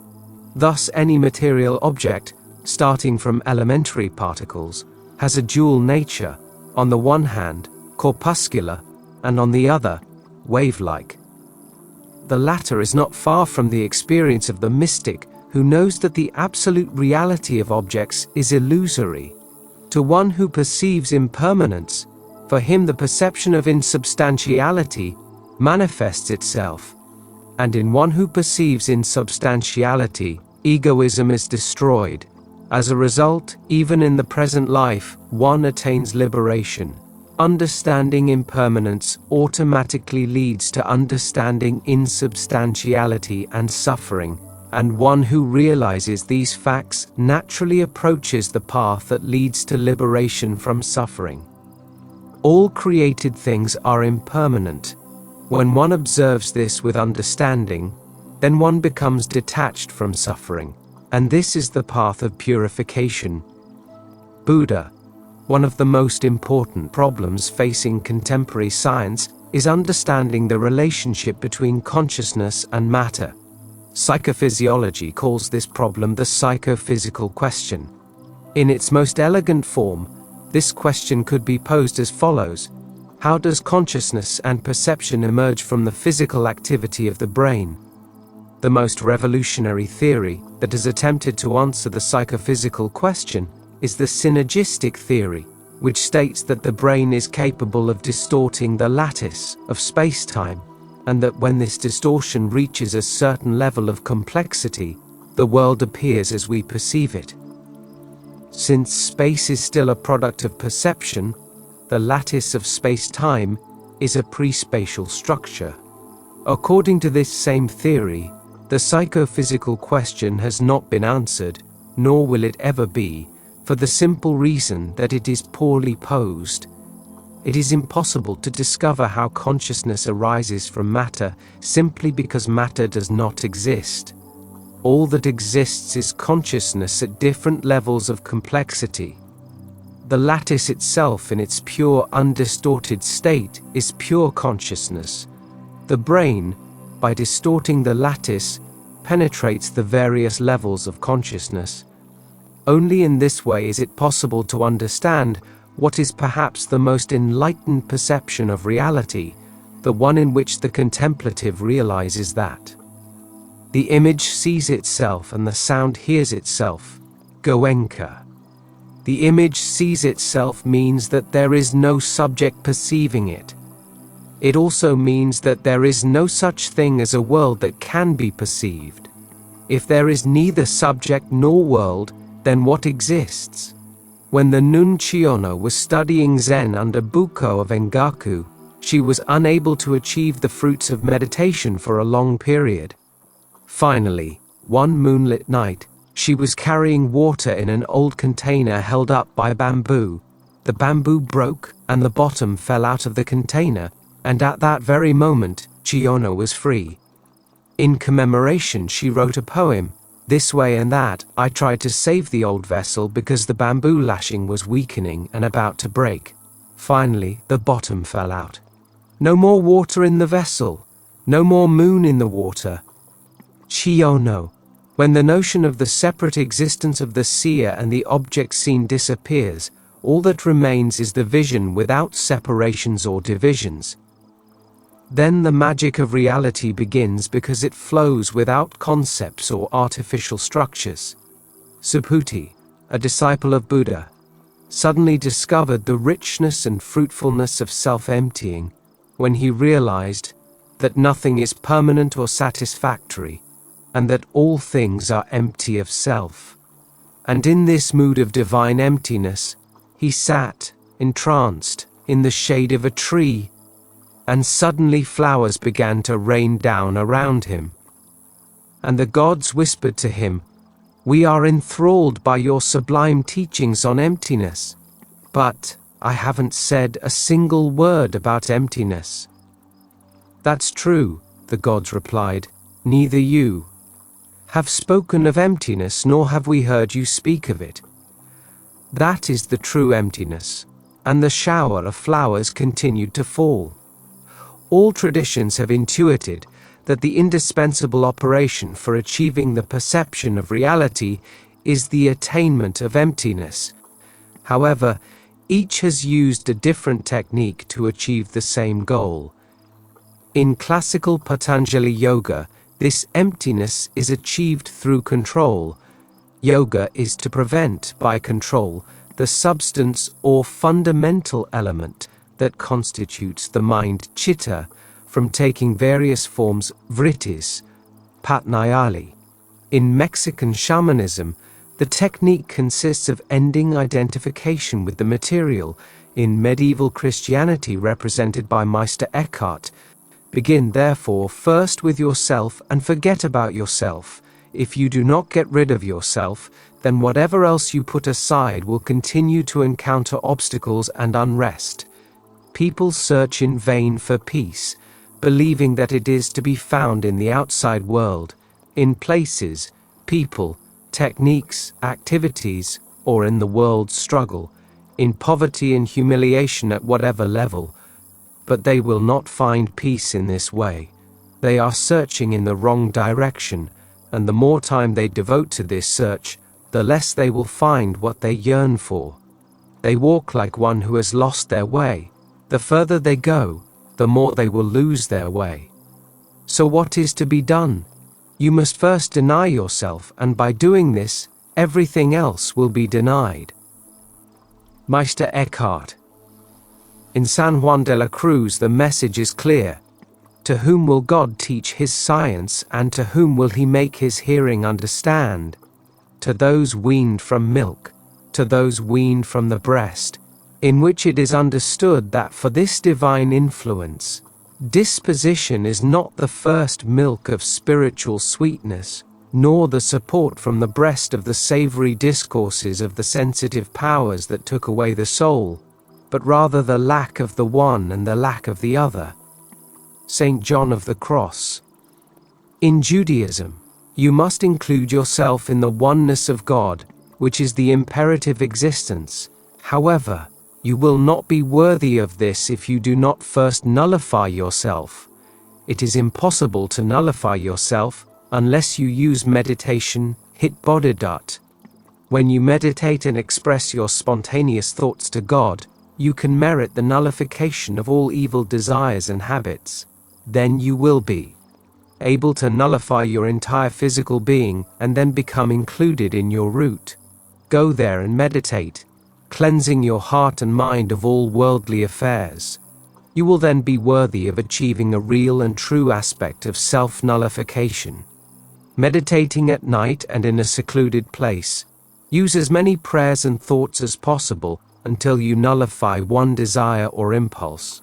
Thus, any material object, starting from elementary particles, has a dual nature, on the one hand, corpuscular, and on the other, wave-like. The latter is not far from the experience of the mystic, who knows that the absolute reality of objects is illusory. To one who perceives impermanence, for him the perception of insubstantiality manifests itself, and in one who perceives insubstantiality, egoism is destroyed. As a result, even in the present life, one attains liberation. Understanding impermanence automatically leads to understanding insubstantiality and suffering, and one who realizes these facts naturally approaches the path that leads to liberation from suffering. All created things are impermanent. When one observes this with understanding, then one becomes detached from suffering, and this is the path of purification. Buddha. One of the most important problems facing contemporary science is understanding the relationship between consciousness and matter. Psychophysiology calls this problem the psychophysical question. In its most elegant form, this question could be posed as follows: how does consciousness and perception emerge from the physical activity of the brain? The most revolutionary theory that has attempted to answer the psychophysical question is the Sintergic Theory, which states that the brain is capable of distorting the lattice of space-time, and that when this distortion reaches a certain level of complexity, the world appears as we perceive it. Since space is still a product of perception, the lattice of space-time is a pre-spatial structure. According to this same theory, the psychophysical question has not been answered, nor will it ever be, for the simple reason that it is poorly posed. It is impossible to discover how consciousness arises from matter simply because matter does not exist. All that exists is consciousness at different levels of complexity. The lattice itself in its pure undistorted state is pure consciousness. The brain, by distorting the lattice, penetrates the various levels of consciousness. Only in this way is it possible to understand what is perhaps the most enlightened perception of reality, the one in which the contemplative realizes that the image sees itself and the sound hears itself. Goenka. The image sees itself means that there is no subject perceiving it. It also means that there is no such thing as a world that can be perceived. If there is neither subject nor world, then what exists? When the Nun Chiono was studying Zen under Buko of Engaku, she was unable to achieve the fruits of meditation for a long period. Finally, one moonlit night, she was carrying water in an old container held up by bamboo. The bamboo broke, and the bottom fell out of the container, and at that very moment, Chiono was free. In commemoration, she wrote a poem. This way and that, I tried to save the old vessel because the bamboo lashing was weakening and about to break. Finally, the bottom fell out. No more water in the vessel. No more moon in the water. Shiono. When the notion of the separate existence of the seer and the object seen disappears, all that remains is the vision without separations or divisions. Then the magic of reality begins because it flows without concepts or artificial structures. Subhuti, a disciple of Buddha, suddenly discovered the richness and fruitfulness of self-emptying when he realized that nothing is permanent or satisfactory, and that all things are empty of self. And in this mood of divine emptiness, he sat, entranced, in the shade of a tree, and suddenly flowers began to rain down around him. And the gods whispered to him, "We are enthralled by your sublime teachings on emptiness, but I haven't said a single word about emptiness." "That's true," the gods replied, "neither you have spoken of emptiness, nor have we heard you speak of it. That is the true emptiness." And the shower of flowers continued to fall. All traditions have intuited that the indispensable operation for achieving the perception of reality is the attainment of emptiness. However, each has used a different technique to achieve the same goal. In classical Patanjali yoga, this emptiness is achieved through control. Yoga is to prevent, by control, the substance or fundamental element that constitutes the mind chitta from taking various forms vrittis, patnayali. In Mexican shamanism, the technique consists of ending identification with the material. In medieval Christianity, represented by Meister Eckhart, begin therefore first with yourself and forget about yourself. If you do not get rid of yourself, then whatever else you put aside will continue to encounter obstacles and unrest. People search in vain for peace, believing that it is to be found in the outside world, in places, people, techniques, activities, or in the world's struggle, in poverty and humiliation at whatever level. But they will not find peace in this way. They are searching in the wrong direction, and the more time they devote to this search, the less they will find what they yearn for. They walk like one who has lost their way. The further they go, the more they will lose their way. So what is to be done? You must first deny yourself, and by doing this, everything else will be denied. Meister Eckhart. In San Juan de la Cruz, the message is clear. To whom will God teach his science, and to whom will he make his hearing understand? To those weaned from milk, to those weaned from the breast, in which it is understood that for this divine influence, disposition is not the first milk of spiritual sweetness, nor the support from the breast of the savory discourses of the sensitive powers that took away the soul, but rather the lack of the one and the lack of the other. St. John of the Cross. In Judaism, you must include yourself in the oneness of God, which is the imperative existence. However, you will not be worthy of this if you do not first nullify yourself. It is impossible to nullify yourself unless you use meditation, hit bodhidhat. When you meditate and express your spontaneous thoughts to God, you can merit the nullification of all evil desires and habits. Then you will be able to nullify your entire physical being and then become included in your root. Go there and meditate, cleansing your heart and mind of all worldly affairs. You will then be worthy of achieving a real and true aspect of self-nullification. Meditating at night and in a secluded place, use as many prayers and thoughts as possible until you nullify one desire or impulse.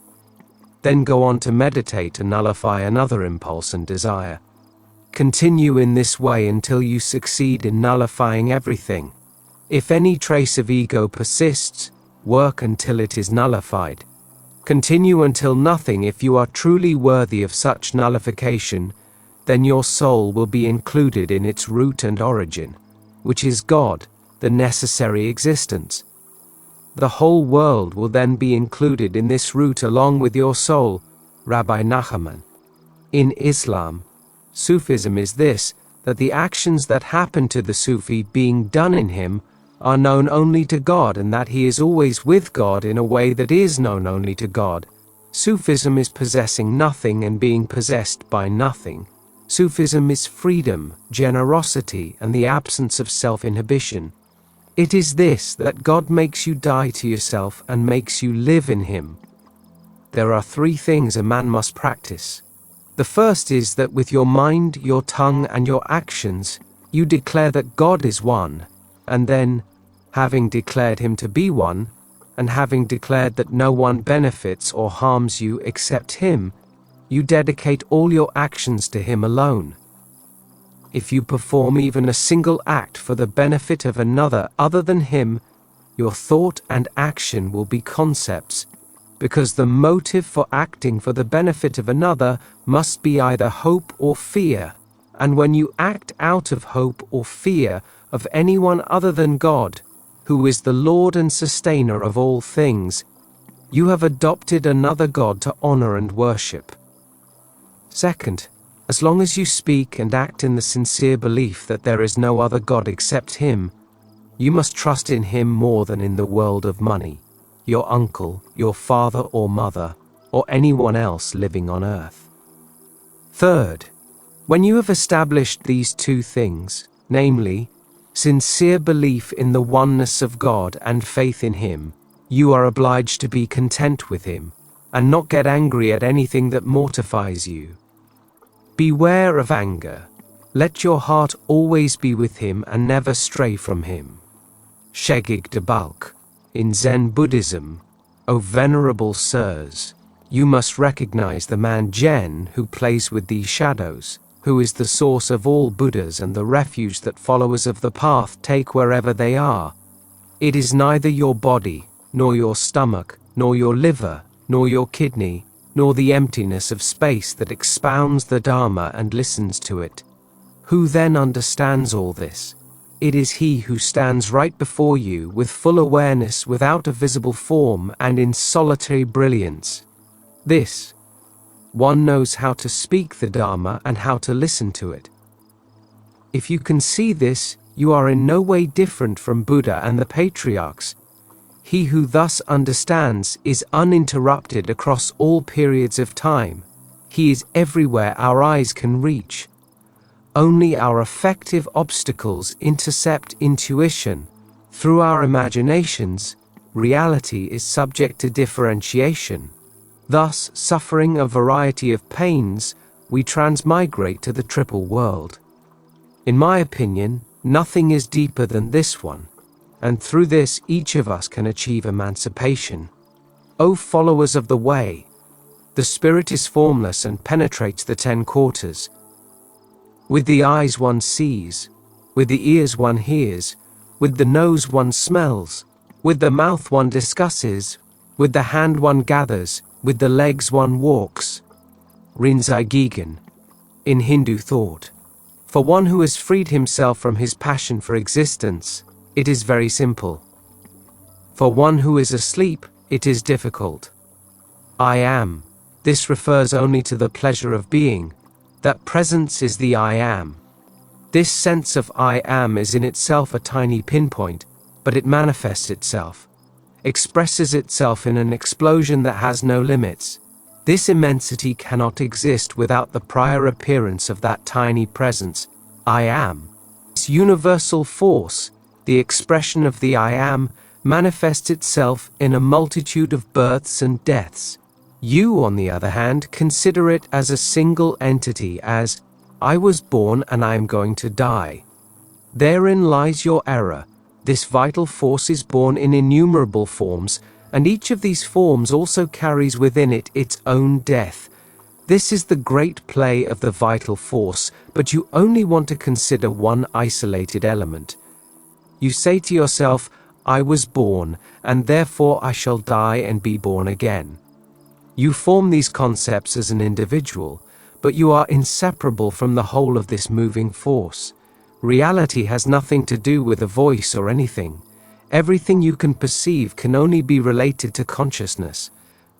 Then go on to meditate and nullify another impulse and desire. Continue in this way until you succeed in nullifying everything. If any trace of ego persists, work until it is nullified. Continue until nothing. If you are truly worthy of such nullification, then your soul will be included in its root and origin, which is God, the necessary existence. The whole world will then be included in this root along with your soul. Rabbi Nachman. In Islam, Sufism is this, that the actions that happen to the Sufi being done in him are known only to God, and that he is always with God in a way that is known only to God. Sufism is possessing nothing and being possessed by nothing. Sufism is freedom, generosity, and the absence of self-inhibition. It is this that God makes you die to yourself and makes you live in him. There are three things a man must practice. The first is that with your mind, your tongue, and your actions, you declare that God is one, and then, having declared him to be one, and having declared that no one benefits or harms you except him, you dedicate all your actions to him alone. If you perform even a single act for the benefit of another other than him, your thought and action will be concepts, because the motive for acting for the benefit of another must be either hope or fear, and when you act out of hope or fear of anyone other than God, who is the Lord and sustainer of all things, you have adopted another God to honor and worship. Second, as long as you speak and act in the sincere belief that there is no other God except him, you must trust in him more than in the world of money, your uncle, your father or mother, or anyone else living on earth. Third, when you have established these two things, namely, sincere belief in the oneness of God and faith in him, you are obliged to be content with him, and not get angry at anything that mortifies you. Beware of anger. Let your heart always be with him and never stray from him. Shegig de Balk. In Zen Buddhism, O venerable sirs, you must recognize the man Jen who plays with these shadows, who is the source of all Buddhas and the refuge that followers of the path take wherever they are. It is neither your body, nor your stomach, nor your liver, nor your kidney, nor the emptiness of space that expounds the Dharma and listens to it. Who then understands all this? It is he who stands right before you with full awareness without a visible form and in solitary brilliance. This one knows how to speak the Dharma and how to listen to it. If you can see this, you are in no way different from Buddha and the patriarchs. He who thus understands is uninterrupted across all periods of time. He is everywhere our eyes can reach. Only our affective obstacles intercept intuition. Through our imaginations, reality is subject to differentiation. Thus, suffering a variety of pains, we transmigrate to the triple world. In my opinion, nothing is deeper than this one, and through this each of us can achieve emancipation. O followers of the way! The spirit is formless and penetrates the 10 quarters. With the eyes one sees, with the ears one hears, with the nose one smells, with the mouth one discusses, with the hand one gathers, with the legs one walks. Rinzai Gigan. In Hindu thought. For one who has freed himself from his passion for existence, it is very simple. For one who is asleep, it is difficult. I am. This refers only to the pleasure of being. That presence is the I am. This sense of I am is in itself a tiny pinpoint, but it manifests itself, expresses itself in an explosion that has no limits. This immensity cannot exist without the prior appearance of that tiny presence, I am. This universal force, the expression of the I am, manifests itself in a multitude of births and deaths. You, on the other hand, consider it as a single entity, as, I was born and I am going to die. Therein lies your error. This vital force is born in innumerable forms, and each of these forms also carries within it its own death. This is the great play of the vital force, but you only want to consider one isolated element. You say to yourself, I was born, and therefore I shall die and be born again. You form these concepts as an individual, but you are inseparable from the whole of this moving force. Reality has nothing to do with a voice or anything. Everything you can perceive can only be related to consciousness.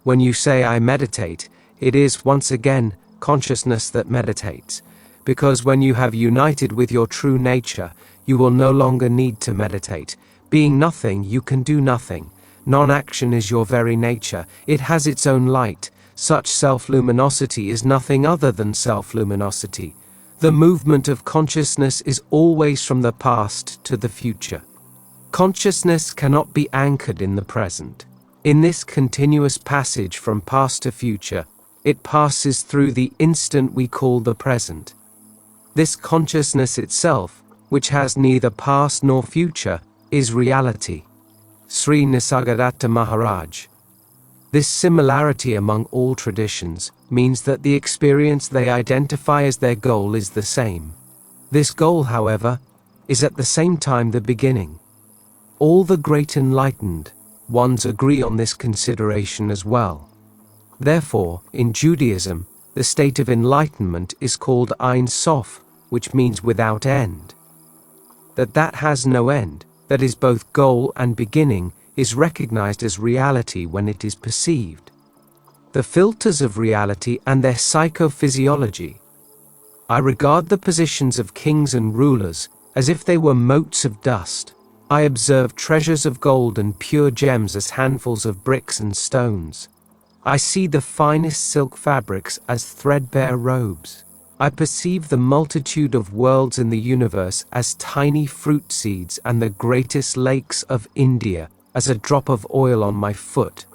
When you say I meditate, it is, once again, consciousness that meditates, because when you have united with your true nature, you will no longer need to meditate. Being nothing, you can do nothing. Non-action is your very nature. It has its own light. Such self-luminosity is nothing other than self-luminosity. The movement of consciousness is always from the past to the future. Consciousness cannot be anchored in the present. In this continuous passage from past to future, it passes through the instant we call the present. This consciousness itself, which has neither past nor future, is reality. Sri Nisargadatta Maharaj. This similarity among all traditions means that the experience they identify as their goal is the same. This goal, however, is at the same time the beginning. All the great enlightened ones agree on this consideration as well. Therefore, in Judaism, the state of enlightenment is called Ein Sof, which means without end. That has no end, that is both goal and beginning, is recognized as reality when it is perceived. The filters of reality and their psychophysiology. I regard the positions of kings and rulers as if they were motes of dust. I observe treasures of gold and pure gems as handfuls of bricks and stones. I see the finest silk fabrics as threadbare robes. I perceive the multitude of worlds in the universe as tiny fruit seeds and the greatest lakes of India as a drop of oil on my foot.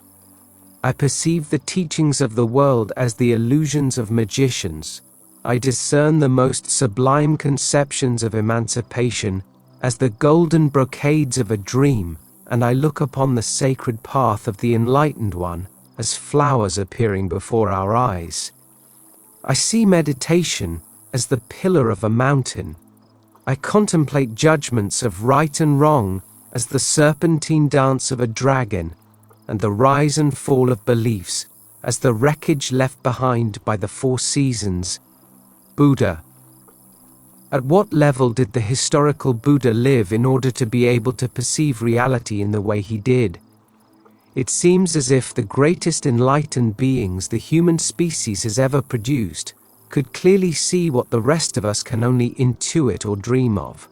I perceive the teachings of the world as the illusions of magicians. I discern the most sublime conceptions of emancipation as the golden brocades of a dream, and I look upon the sacred path of the enlightened one as flowers appearing before our eyes. I see meditation as the pillar of a mountain. I contemplate judgments of right and wrong as the serpentine dance of a dragon, and the rise and fall of beliefs as the wreckage left behind by the four seasons. Buddha. At what level did the historical Buddha live in order to be able to perceive reality in the way he did? It seems as if the greatest enlightened beings the human species has ever produced could clearly see what the rest of us can only intuit or dream of.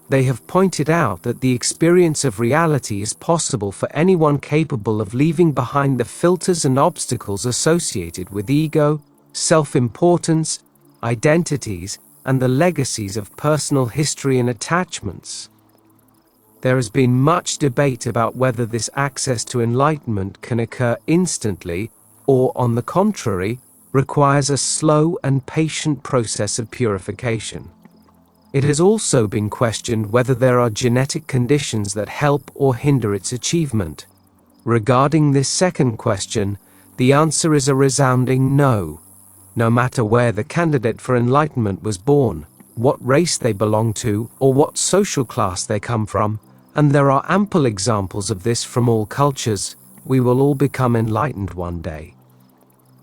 They have pointed out that the experience of reality is possible for anyone capable of leaving behind the filters and obstacles associated with ego, self-importance, identities, and the legacies of personal history and attachments. There has been much debate about whether this access to enlightenment can occur instantly or, on the contrary, requires a slow and patient process of purification. It has also been questioned whether there are genetic conditions that help or hinder its achievement. Regarding this second question, the answer is a resounding no. No matter where the candidate for enlightenment was born, what race they belong to, or what social class they come from, and there are ample examples of this from all cultures, we will all become enlightened one day.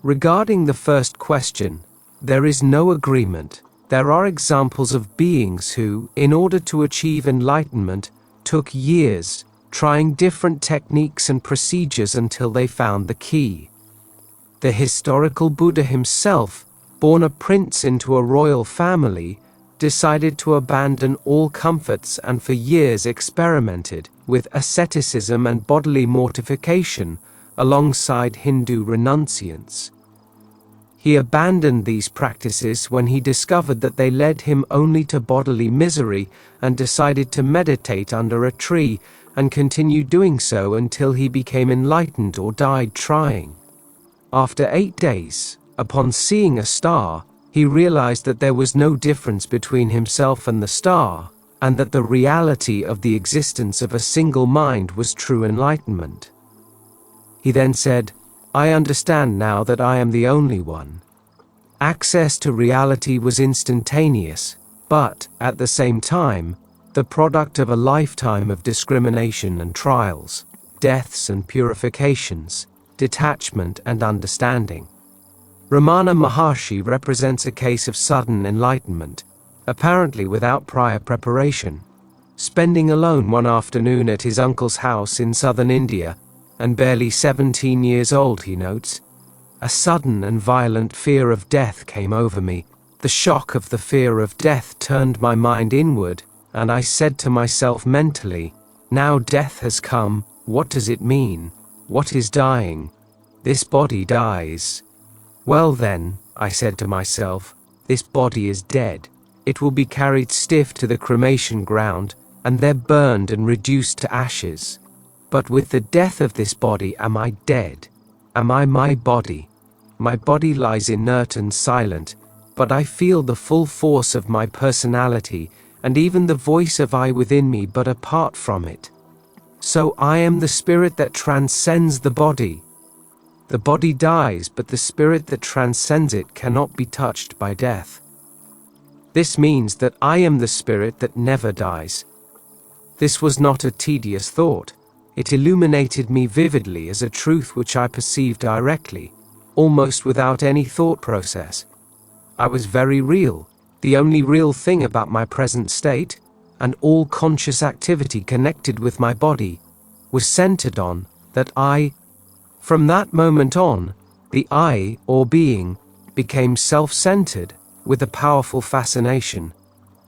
Regarding the first question, there is no agreement. There are examples of beings who, in order to achieve enlightenment, took years, trying different techniques and procedures until they found the key. The historical Buddha himself, born a prince into a royal family, decided to abandon all comforts and for years experimented with asceticism and bodily mortification alongside Hindu renunciants. He abandoned these practices when he discovered that they led him only to bodily misery and decided to meditate under a tree and continued doing so until he became enlightened or died trying. After 8 days, upon seeing a star, he realized that there was no difference between himself and the star, and that the reality of the existence of a single mind was true enlightenment. He then said, "I understand now that I am the only one." Access to reality was instantaneous, but, at the same time, the product of a lifetime of discrimination and trials, deaths and purifications, detachment and understanding. Ramana Maharshi represents a case of sudden enlightenment, apparently without prior preparation. Spending alone one afternoon at his uncle's house in southern India, and barely 17 years old, he notes, A sudden and violent fear of death came over me. The shock of the fear of death turned my mind inward, and I said to myself mentally, "Now death has come, what does it mean? What is dying? This body dies. Well then," I said to myself, "this body is dead. It will be carried stiff to the cremation ground, and there burned and reduced to ashes. But with the death of this body am I dead? Am I my body? My body lies inert and silent, but I feel the full force of my personality, and even the voice of I within me, but apart from it. So I am the spirit that transcends the body. The body dies, but the spirit that transcends it cannot be touched by death. This means that I am the spirit that never dies." This was not a tedious thought. It illuminated me vividly as a truth which I perceived directly, almost without any thought process. I was very real, the only real thing about my present state, and all conscious activity connected with my body was centered on that I. From that moment on, the I, or being, became self-centered, with a powerful fascination.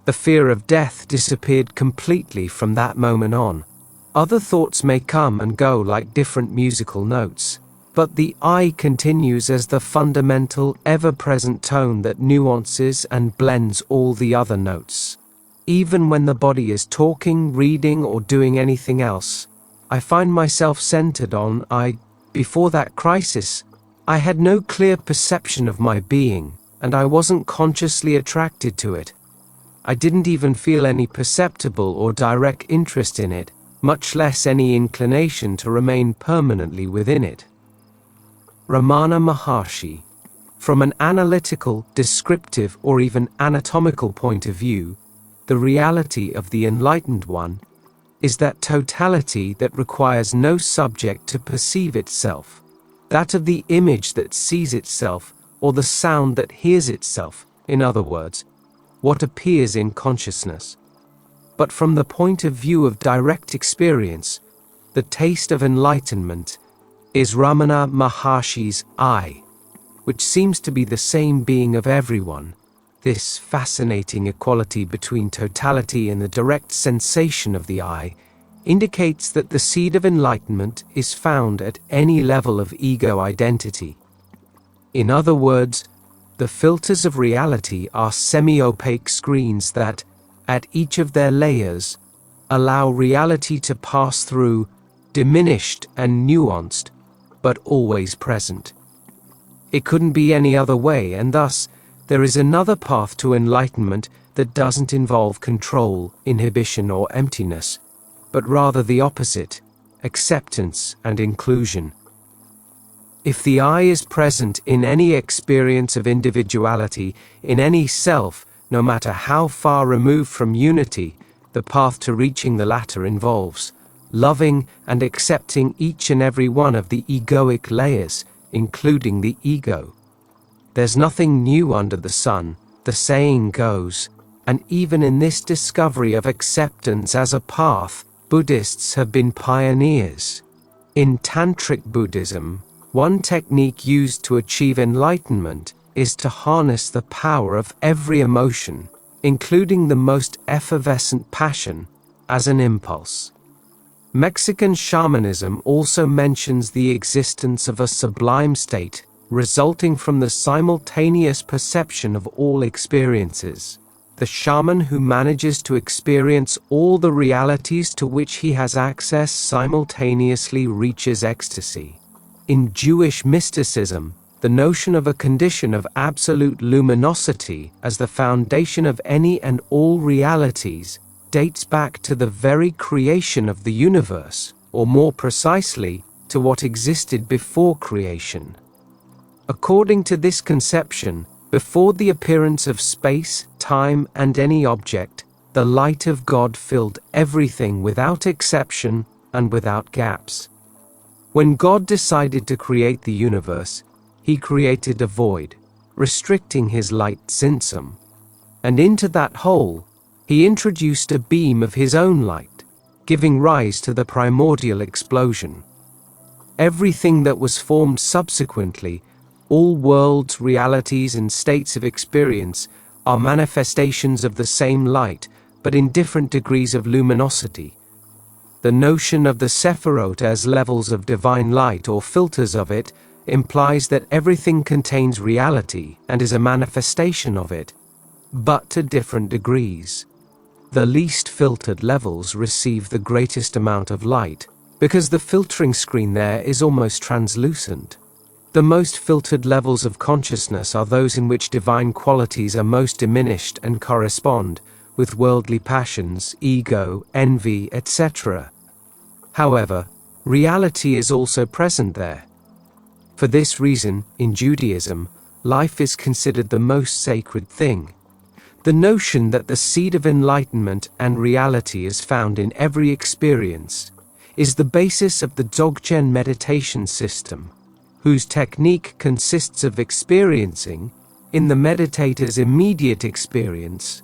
The fear of death disappeared completely from that moment on. Other thoughts may come and go like different musical notes, but the I continues as the fundamental, ever-present tone that nuances and blends all the other notes. Even when the body is talking, reading, or doing anything else, I find myself centered on I. Before that crisis, I had no clear perception of my being, and I wasn't consciously attracted to it. I didn't even feel any perceptible or direct interest in it, much less any inclination to remain permanently within it. Ramana Maharshi. From an analytical, descriptive, or even anatomical point of view, the reality of the enlightened one is that totality that requires no subject to perceive itself, that of the image that sees itself, or the sound that hears itself, in other words, what appears in consciousness. But from the point of view of direct experience, the taste of enlightenment is Ramana Maharshi's I, which seems to be the same being of everyone. This fascinating equality between totality and the direct sensation of the I indicates that the seed of enlightenment is found at any level of ego identity. In other words, the filters of reality are semi-opaque screens that, at each of their layers, allow reality to pass through, diminished and nuanced, but always present. It couldn't be any other way, and thus, there is another path to enlightenment that doesn't involve control, inhibition, or emptiness, but rather the opposite, acceptance and inclusion. If the I is present in any experience of individuality, in any self, no matter how far removed from unity, the path to reaching the latter involves loving and accepting each and every one of the egoic layers, including the ego. There's nothing new under the sun, the saying goes, and even in this discovery of acceptance as a path, Buddhists have been pioneers. In Tantric Buddhism, one technique used to achieve enlightenment is to harness the power of every emotion, including the most effervescent passion, as an impulse. Mexican shamanism also mentions the existence of a sublime state, resulting from the simultaneous perception of all experiences. The shaman who manages to experience all the realities to which he has access simultaneously reaches ecstasy. In Jewish mysticism, the notion of a condition of absolute luminosity as the foundation of any and all realities dates back to the very creation of the universe, or more precisely, to what existed before creation. According to this conception, before the appearance of space, time, and any object, the light of God filled everything without exception and without gaps. When God decided to create the universe, He created a void, restricting His light tzimtzum, and into that hole, He introduced a beam of His own light, giving rise to the primordial explosion. Everything that was formed subsequently all worlds, realities, and states of experience are manifestations of the same light, but in different degrees of luminosity. The notion of the Sephirot as levels of divine light or filters of it implies that everything contains reality and is a manifestation of it, but to different degrees. The least filtered levels receive the greatest amount of light, because the filtering screen there is almost translucent. The most filtered levels of consciousness are those in which divine qualities are most diminished and correspond with worldly passions, ego, envy, etc. However, reality is also present there. For this reason, in Judaism, life is considered the most sacred thing. The notion that the seed of enlightenment and reality is found in every experience is the basis of the Dzogchen meditation system, whose technique consists of experiencing, in the meditator's immediate experience,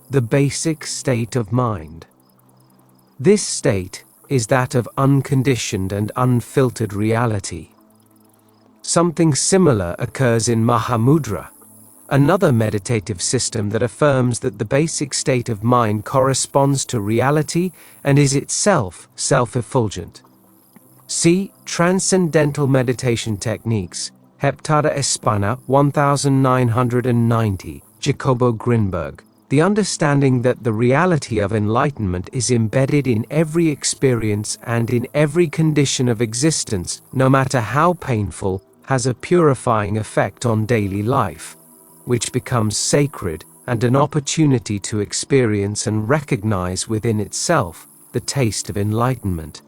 the basic state of mind. This state is that of unconditioned and unfiltered reality. Something similar occurs in Mahamudra, another meditative system that affirms that the basic state of mind corresponds to reality and is itself self-effulgent. See Transcendental Meditation Techniques, Heptada Espana 1990, Jacobo Grinberg. The understanding that the reality of enlightenment is embedded in every experience and in every condition of existence, no matter how painful, has a purifying effect on daily life, which becomes sacred and an opportunity to experience and recognize within itself the taste of enlightenment.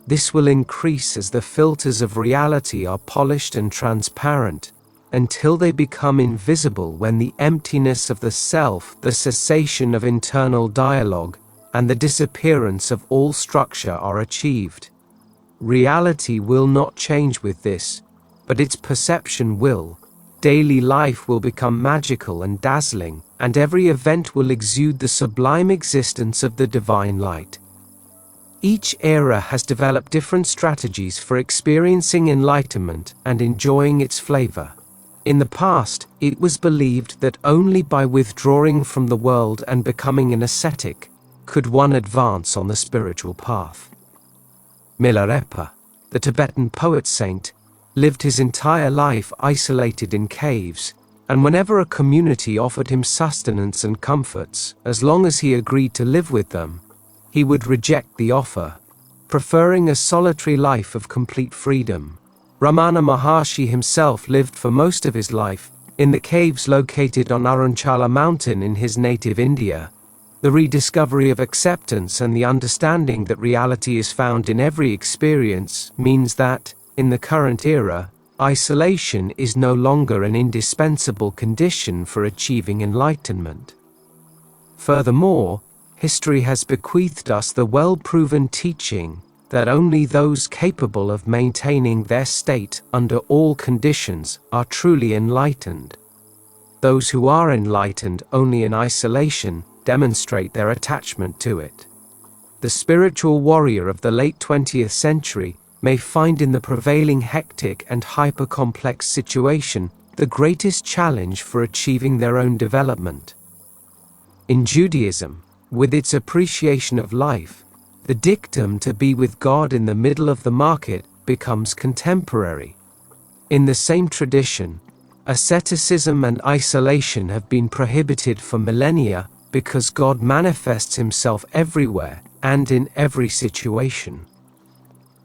This will increase as the filters of reality are polished and transparent, until they become invisible when the emptiness of the self, the cessation of internal dialogue, and the disappearance of all structure are achieved. Reality will not change with this, but its perception will. Daily life will become magical and dazzling, and every event will exude the sublime existence of the divine light. Each era has developed different strategies for experiencing enlightenment and enjoying its flavor. In the past, it was believed that only by withdrawing from the world and becoming an ascetic could one advance on the spiritual path. Milarepa, the Tibetan poet-saint, lived his entire life isolated in caves, and whenever a community offered him sustenance and comforts, as long as he agreed to live with them, he would reject the offer, preferring a solitary life of complete freedom. Ramana Maharshi himself lived for most of his life in the caves located on Arunchala mountain in his native India. The rediscovery of acceptance and the understanding that reality is found in every experience means that, in the current era, isolation is no longer an indispensable condition for achieving enlightenment. Furthermore, history has bequeathed us the well-proven teaching that only those capable of maintaining their state under all conditions are truly enlightened. Those who are enlightened only in isolation demonstrate their attachment to it. The spiritual warrior of the late 20th century may find in the prevailing hectic and hyper-complex situation the greatest challenge for achieving their own development. In Judaism, with its appreciation of life, the dictum to be with God in the middle of the market becomes contemporary. In the same tradition, asceticism and isolation have been prohibited for millennia because God manifests himself everywhere and in every situation.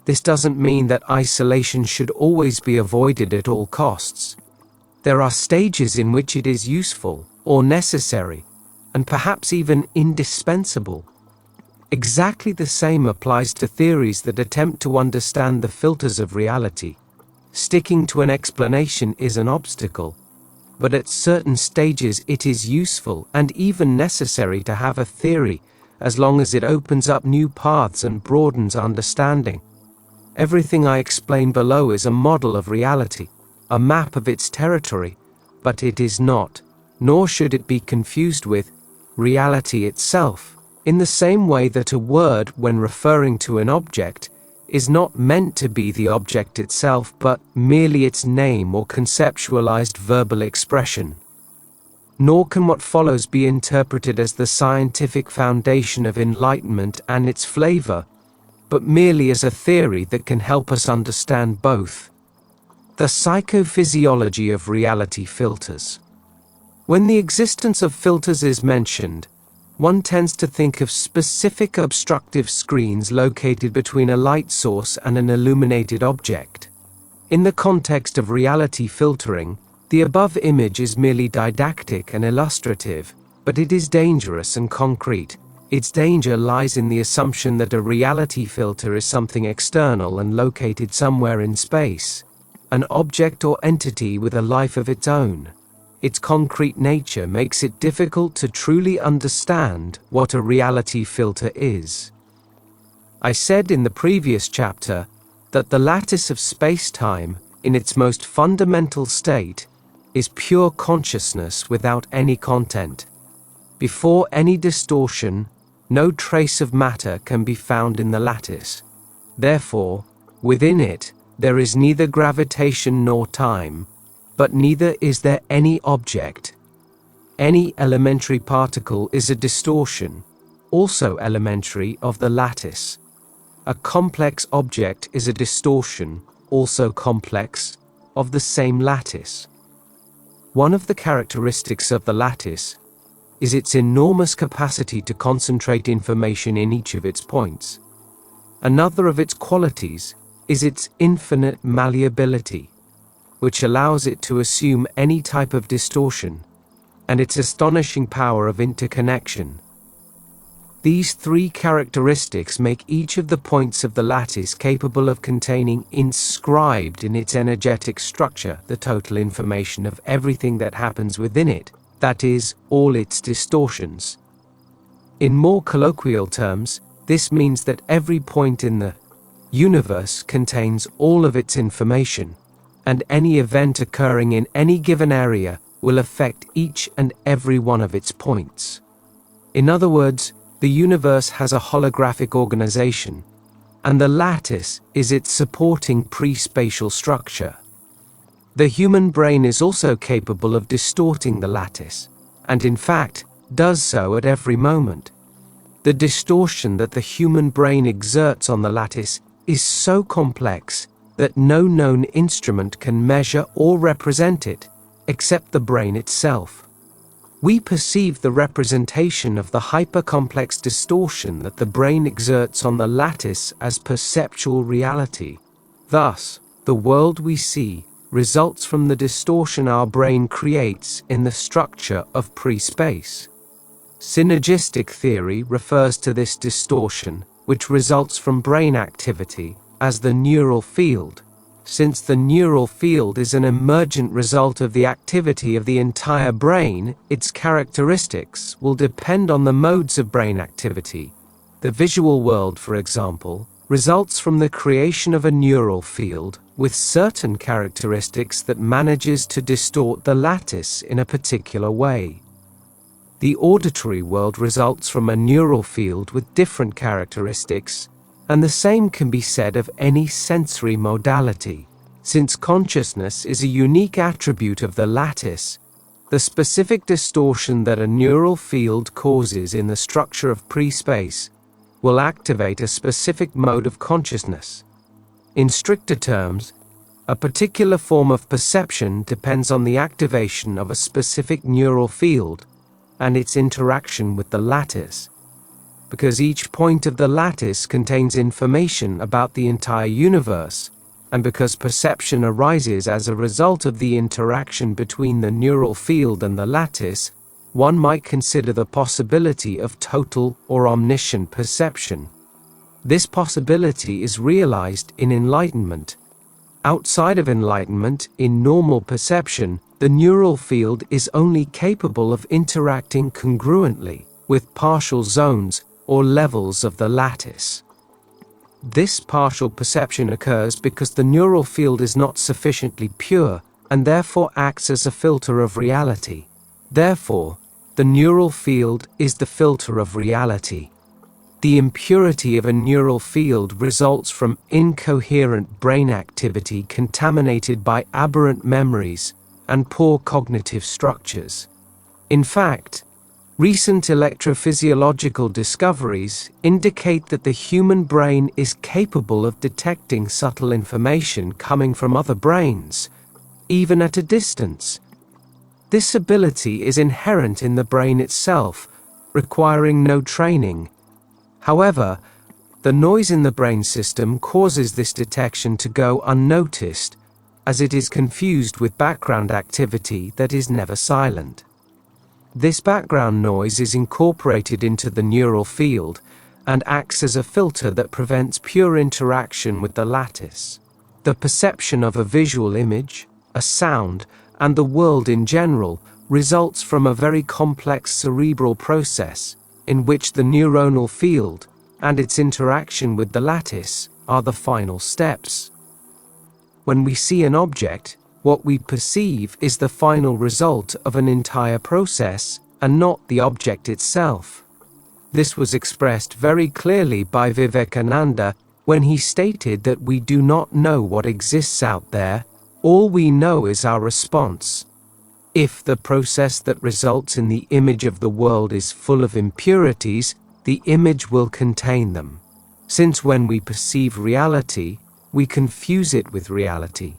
This doesn't mean that isolation should always be avoided at all costs. There are stages in which it is useful or necessary, and perhaps even indispensable. Exactly the same applies to theories that attempt to understand the filters of reality. Sticking to an explanation is an obstacle, but at certain stages it is useful and even necessary to have a theory, as long as it opens up new paths and broadens understanding. Everything I explain below is a model of reality, a map of its territory, but it is not, nor should it be confused with, reality itself, in the same way that a word, when referring to an object, is not meant to be the object itself but merely its name or conceptualized verbal expression. Nor can what follows be interpreted as the scientific foundation of enlightenment and its flavor, but merely as a theory that can help us understand both. The psychophysiology of reality filters. When the existence of filters is mentioned, one tends to think of specific obstructive screens located between a light source and an illuminated object. In the context of reality filtering, the above image is merely didactic and illustrative, but it is dangerous and concrete. Its danger lies in the assumption that a reality filter is something external and located somewhere in space, an object or entity with a life of its own. Its concrete nature makes it difficult to truly understand what a reality filter is. I said in the previous chapter that the lattice of space-time, in its most fundamental state, is pure consciousness without any content. Before any distortion, no trace of matter can be found in the lattice. Therefore, within it, there is neither gravitation nor time, but neither is there any object. Any elementary particle is a distortion, also elementary, of the lattice. A complex object is a distortion, also complex, of the same lattice. One of the characteristics of the lattice is its enormous capacity to concentrate information in each of its points. Another of its qualities is its infinite malleability, which allows it to assume any type of distortion, and its astonishing power of interconnection. These three characteristics make each of the points of the lattice capable of containing, inscribed in its energetic structure, the total information of everything that happens within it, that is, all its distortions. In more colloquial terms, this means that every point in the universe contains all of its information, and any event occurring in any given area will affect each and every one of its points. In other words, the universe has a holographic organization, and the lattice is its supporting pre-spatial structure. The human brain is also capable of distorting the lattice, and in fact, does so at every moment. The distortion that the human brain exerts on the lattice is so complex that no known instrument can measure or represent it, except the brain itself. We perceive the representation of the hypercomplex distortion that the brain exerts on the lattice as perceptual reality. Thus, the world we see results from the distortion our brain creates in the structure of pre-space. Synergistic theory refers to this distortion, which results from brain activity, as the neural field. Since the neural field is an emergent result of the activity of the entire brain, its characteristics will depend on the modes of brain activity. The visual world, for example, results from the creation of a neural field with certain characteristics that manages to distort the lattice in a particular way. The auditory world results from a neural field with different characteristics, and the same can be said of any sensory modality. Since consciousness is a unique attribute of the lattice, the specific distortion that a neural field causes in the structure of pre-space will activate a specific mode of consciousness. In stricter terms, a particular form of perception depends on the activation of a specific neural field and its interaction with the lattice. Because each point of the lattice contains information about the entire universe, and because perception arises as a result of the interaction between the neural field and the lattice, one might consider the possibility of total or omniscient perception. This possibility is realized in enlightenment. Outside of enlightenment, in normal perception, the neural field is only capable of interacting congruently with partial zones or levels of the lattice. This partial perception occurs because the neural field is not sufficiently pure and therefore acts as a filter of reality. Therefore, the neural field is the filter of reality. The impurity of a neural field results from incoherent brain activity contaminated by aberrant memories and poor cognitive structures. In fact, recent electrophysiological discoveries indicate that the human brain is capable of detecting subtle information coming from other brains, even at a distance. This ability is inherent in the brain itself, requiring no training. However, the noise in the brain system causes this detection to go unnoticed, as it is confused with background activity that is never silent. This background noise is incorporated into the neural field and acts as a filter that prevents pure interaction with the lattice. The perception of a visual image, a sound, and the world in general results from a very complex cerebral process in which the neuronal field and its interaction with the lattice are the final steps. When we see an object, what we perceive is the final result of an entire process and not the object itself. This was expressed very clearly by Vivekananda when he stated that we do not know what exists out there, all we know is our response. If the process that results in the image of the world is full of impurities, the image will contain them. Since when we perceive reality, we confuse it with reality,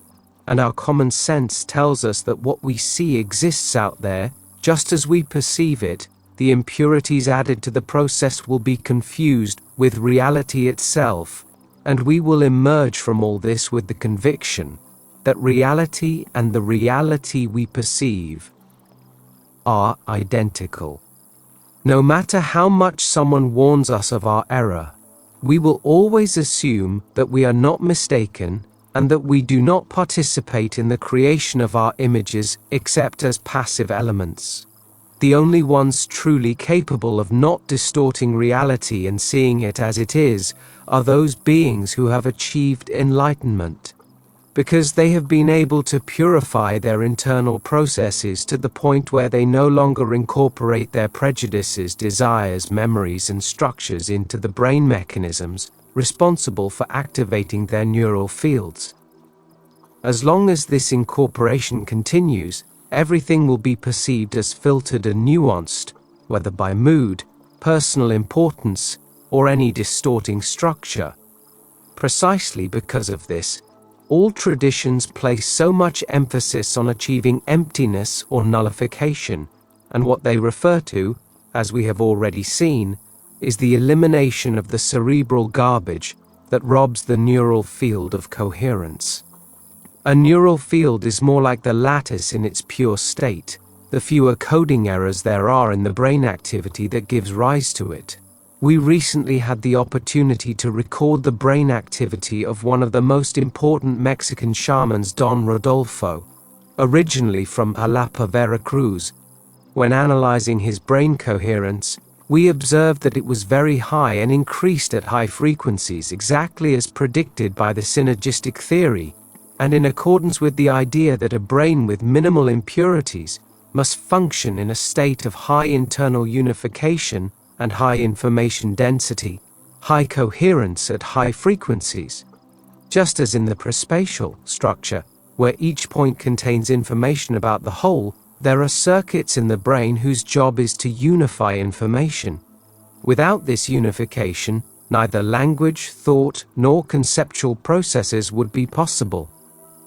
and our common sense tells us that what we see exists out there, just as we perceive it, the impurities added to the process will be confused with reality itself, and we will emerge from all this with the conviction that reality and the reality we perceive are identical. No matter how much someone warns us of our error, we will always assume that we are not mistaken and that we do not participate in the creation of our images except as passive elements. The only ones truly capable of not distorting reality and seeing it as it is are those beings who have achieved enlightenment, because they have been able to purify their internal processes to the point where they no longer incorporate their prejudices, desires, memories, and structures into the brain mechanisms responsible for activating their neural fields. As long as this incorporation continues, everything will be perceived as filtered and nuanced, whether by mood, personal importance, or any distorting structure. Precisely because of this, all traditions place so much emphasis on achieving emptiness or nullification, and what they refer to, as we have already seen, is the elimination of the cerebral garbage that robs the neural field of coherence. A neural field is more like the lattice in its pure state. The fewer coding errors there are in the brain activity that gives rise to it. We recently had the opportunity to record the brain activity of one of the most important Mexican shamans, Don Rodolfo, originally from Jalapa, Veracruz. When analyzing his brain coherence, we observed that it was very high and increased at high frequencies, exactly as predicted by the Sintergic Theory, and in accordance with the idea that a brain with minimal impurities must function in a state of high internal unification and high information density, high coherence at high frequencies. Just as in the prespatial structure, where each point contains information about the whole, there are circuits in the brain whose job is to unify information. Without this unification, neither language, thought, nor conceptual processes would be possible.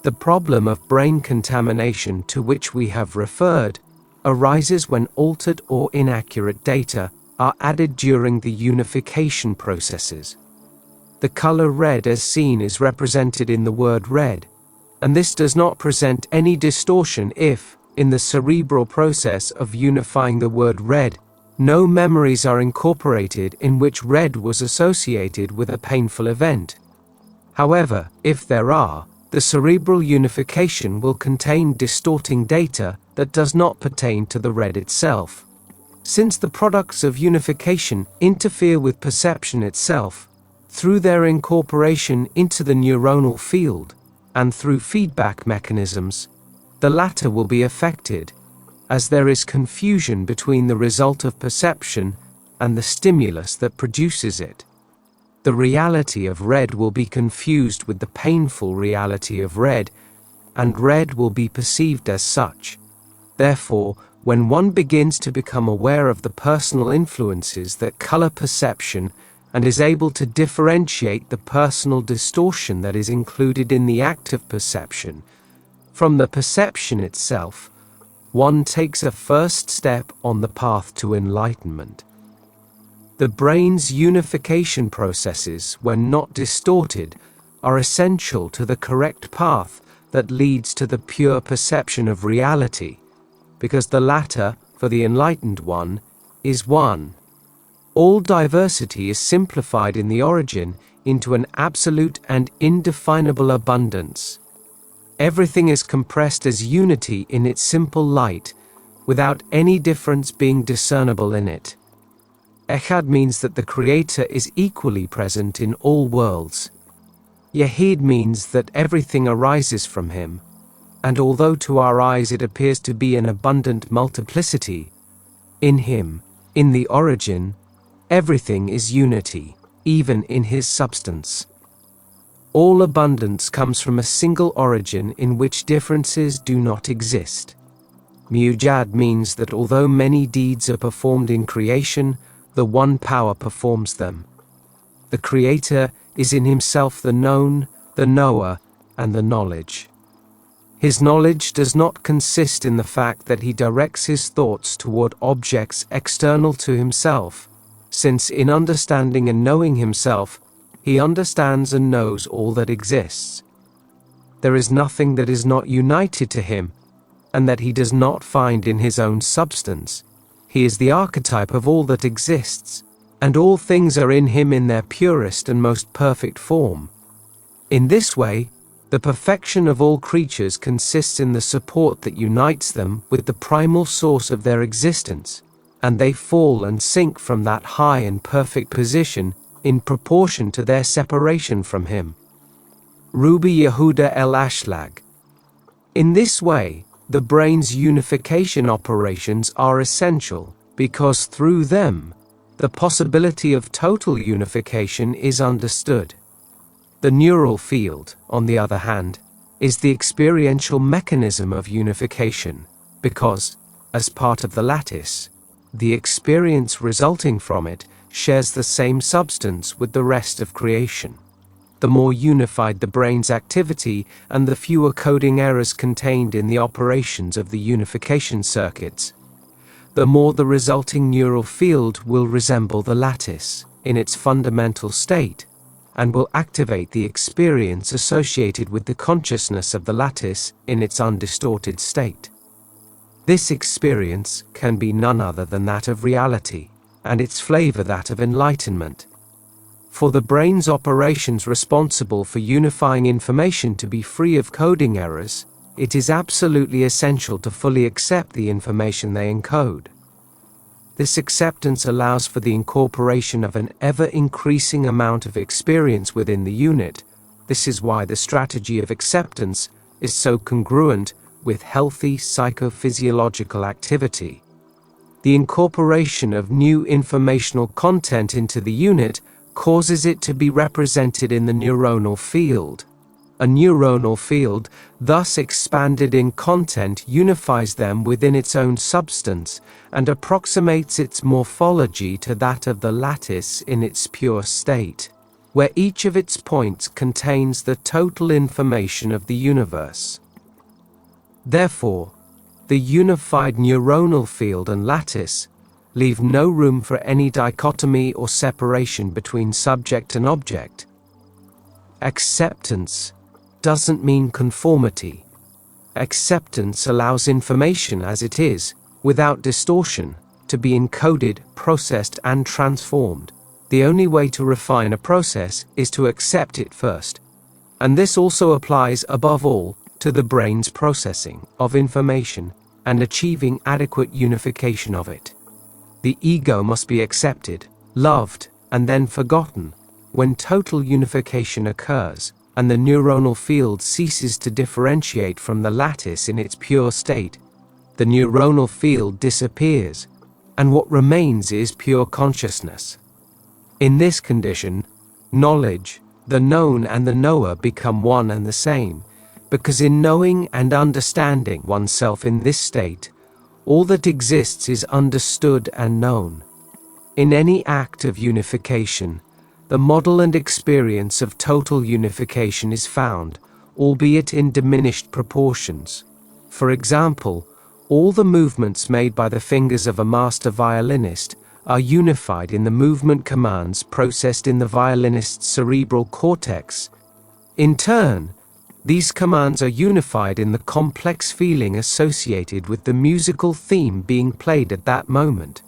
The problem of brain contamination to which we have referred arises when altered or inaccurate data are added during the unification processes. The color red as seen is represented in the word red, and this does not present any distortion if, in the cerebral process of unifying the word red, no memories are incorporated in which red was associated with a painful event. However, if there are, the cerebral unification will contain distorting data that does not pertain to the red itself. Since the products of unification interfere with perception itself, through their incorporation into the neuronal field, and through feedback mechanisms, the latter will be affected, as there is confusion between the result of perception and the stimulus that produces it. The reality of red will be confused with the painful reality of red, and red will be perceived as such. Therefore, when one begins to become aware of the personal influences that color perception and is able to differentiate the personal distortion that is included in the act of perception from the perception itself, one takes a first step on the path to enlightenment. The brain's unification processes, when not distorted, are essential to the correct path that leads to the pure perception of reality, because the latter, for the enlightened one, is one. All diversity is simplified in the origin into an absolute and indefinable abundance. Everything is compressed as unity in its simple light, without any difference being discernible in it. Echad means that the Creator is equally present in all worlds. Yehid means that everything arises from Him, and although to our eyes it appears to be an abundant multiplicity, in Him, in the origin, everything is unity, even in His substance. All abundance comes from a single origin in which differences do not exist. Mujad means that although many deeds are performed in creation, the one power performs them. The Creator is in Himself the known, the knower, and the knowledge. His knowledge does not consist in the fact that He directs His thoughts toward objects external to Himself, since in understanding and knowing Himself, He understands and knows all that exists. There is nothing that is not united to Him, and that He does not find in His own substance. He is the archetype of all that exists, and all things are in Him in their purest and most perfect form. In this way, the perfection of all creatures consists in the support that unites them with the primal source of their existence, and they fall and sink from that high and perfect position in proportion to their separation from Him. Ruby Yehuda El Ashlag. In this way, the brain's unification operations are essential, because through them, the possibility of total unification is understood. The neural field, on the other hand, is the experiential mechanism of unification, because, as part of the lattice, the experience resulting from it shares the same substance with the rest of creation. The more unified the brain's activity and the fewer coding errors contained in the operations of the unification circuits, the more the resulting neural field will resemble the lattice in its fundamental state, and will activate the experience associated with the consciousness of the lattice in its undistorted state. This experience can be none other than that of reality, and its flavor that of enlightenment. For the brain's operations responsible for unifying information to be free of coding errors, it is absolutely essential to fully accept the information they encode. This acceptance allows for the incorporation of an ever-increasing amount of experience within the unit. This is why the strategy of acceptance is so congruent with healthy psychophysiological activity. The incorporation of new informational content into the unit causes it to be represented in the neuronal field. A neuronal field, thus expanded in content, unifies them within its own substance and approximates its morphology to that of the lattice in its pure state, where each of its points contains the total information of the universe. Therefore, the unified neuronal field and lattice leave no room for any dichotomy or separation between subject and object. Acceptance doesn't mean conformity. Acceptance allows information as it is, without distortion, to be encoded, processed, and transformed. The only way to refine a process is to accept it first. And this also applies, above all, to the brain's processing of information and achieving adequate unification of it. The ego must be accepted, loved, and then forgotten. When total unification occurs, and the neuronal field ceases to differentiate from the lattice in its pure state, the neuronal field disappears, and what remains is pure consciousness. In this condition, knowledge, the known and the knower become one and the same, because in knowing and understanding oneself in this state, all that exists is understood and known. In any act of unification, the model and experience of total unification is found, albeit in diminished proportions. For example, all the movements made by the fingers of a master violinist are unified in the movement commands processed in the violinist's cerebral cortex. In turn, these commands are unified in the complex feeling associated with the musical theme being played at that moment.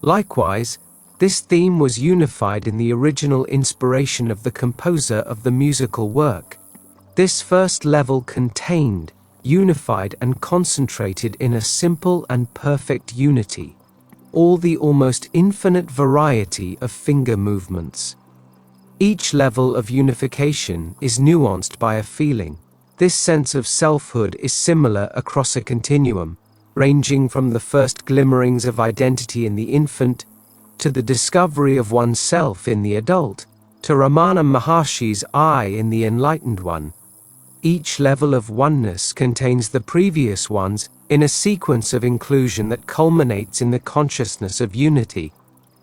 Likewise, this theme was unified in the original inspiration of the composer of the musical work. This first level contained, unified and concentrated in a simple and perfect unity, all the almost infinite variety of finger movements. Each level of unification is nuanced by a feeling. This sense of selfhood is similar across a continuum, ranging from the first glimmerings of identity in the infant, to the discovery of oneself in the adult, to Ramana Maharshi's I in the enlightened one. Each level of oneness contains the previous ones in a sequence of inclusion that culminates in the consciousness of unity.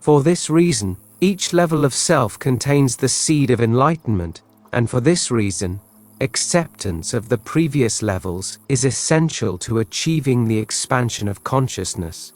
For this reason, each level of self contains the seed of enlightenment, and for this reason, acceptance of the previous levels is essential to achieving the expansion of consciousness.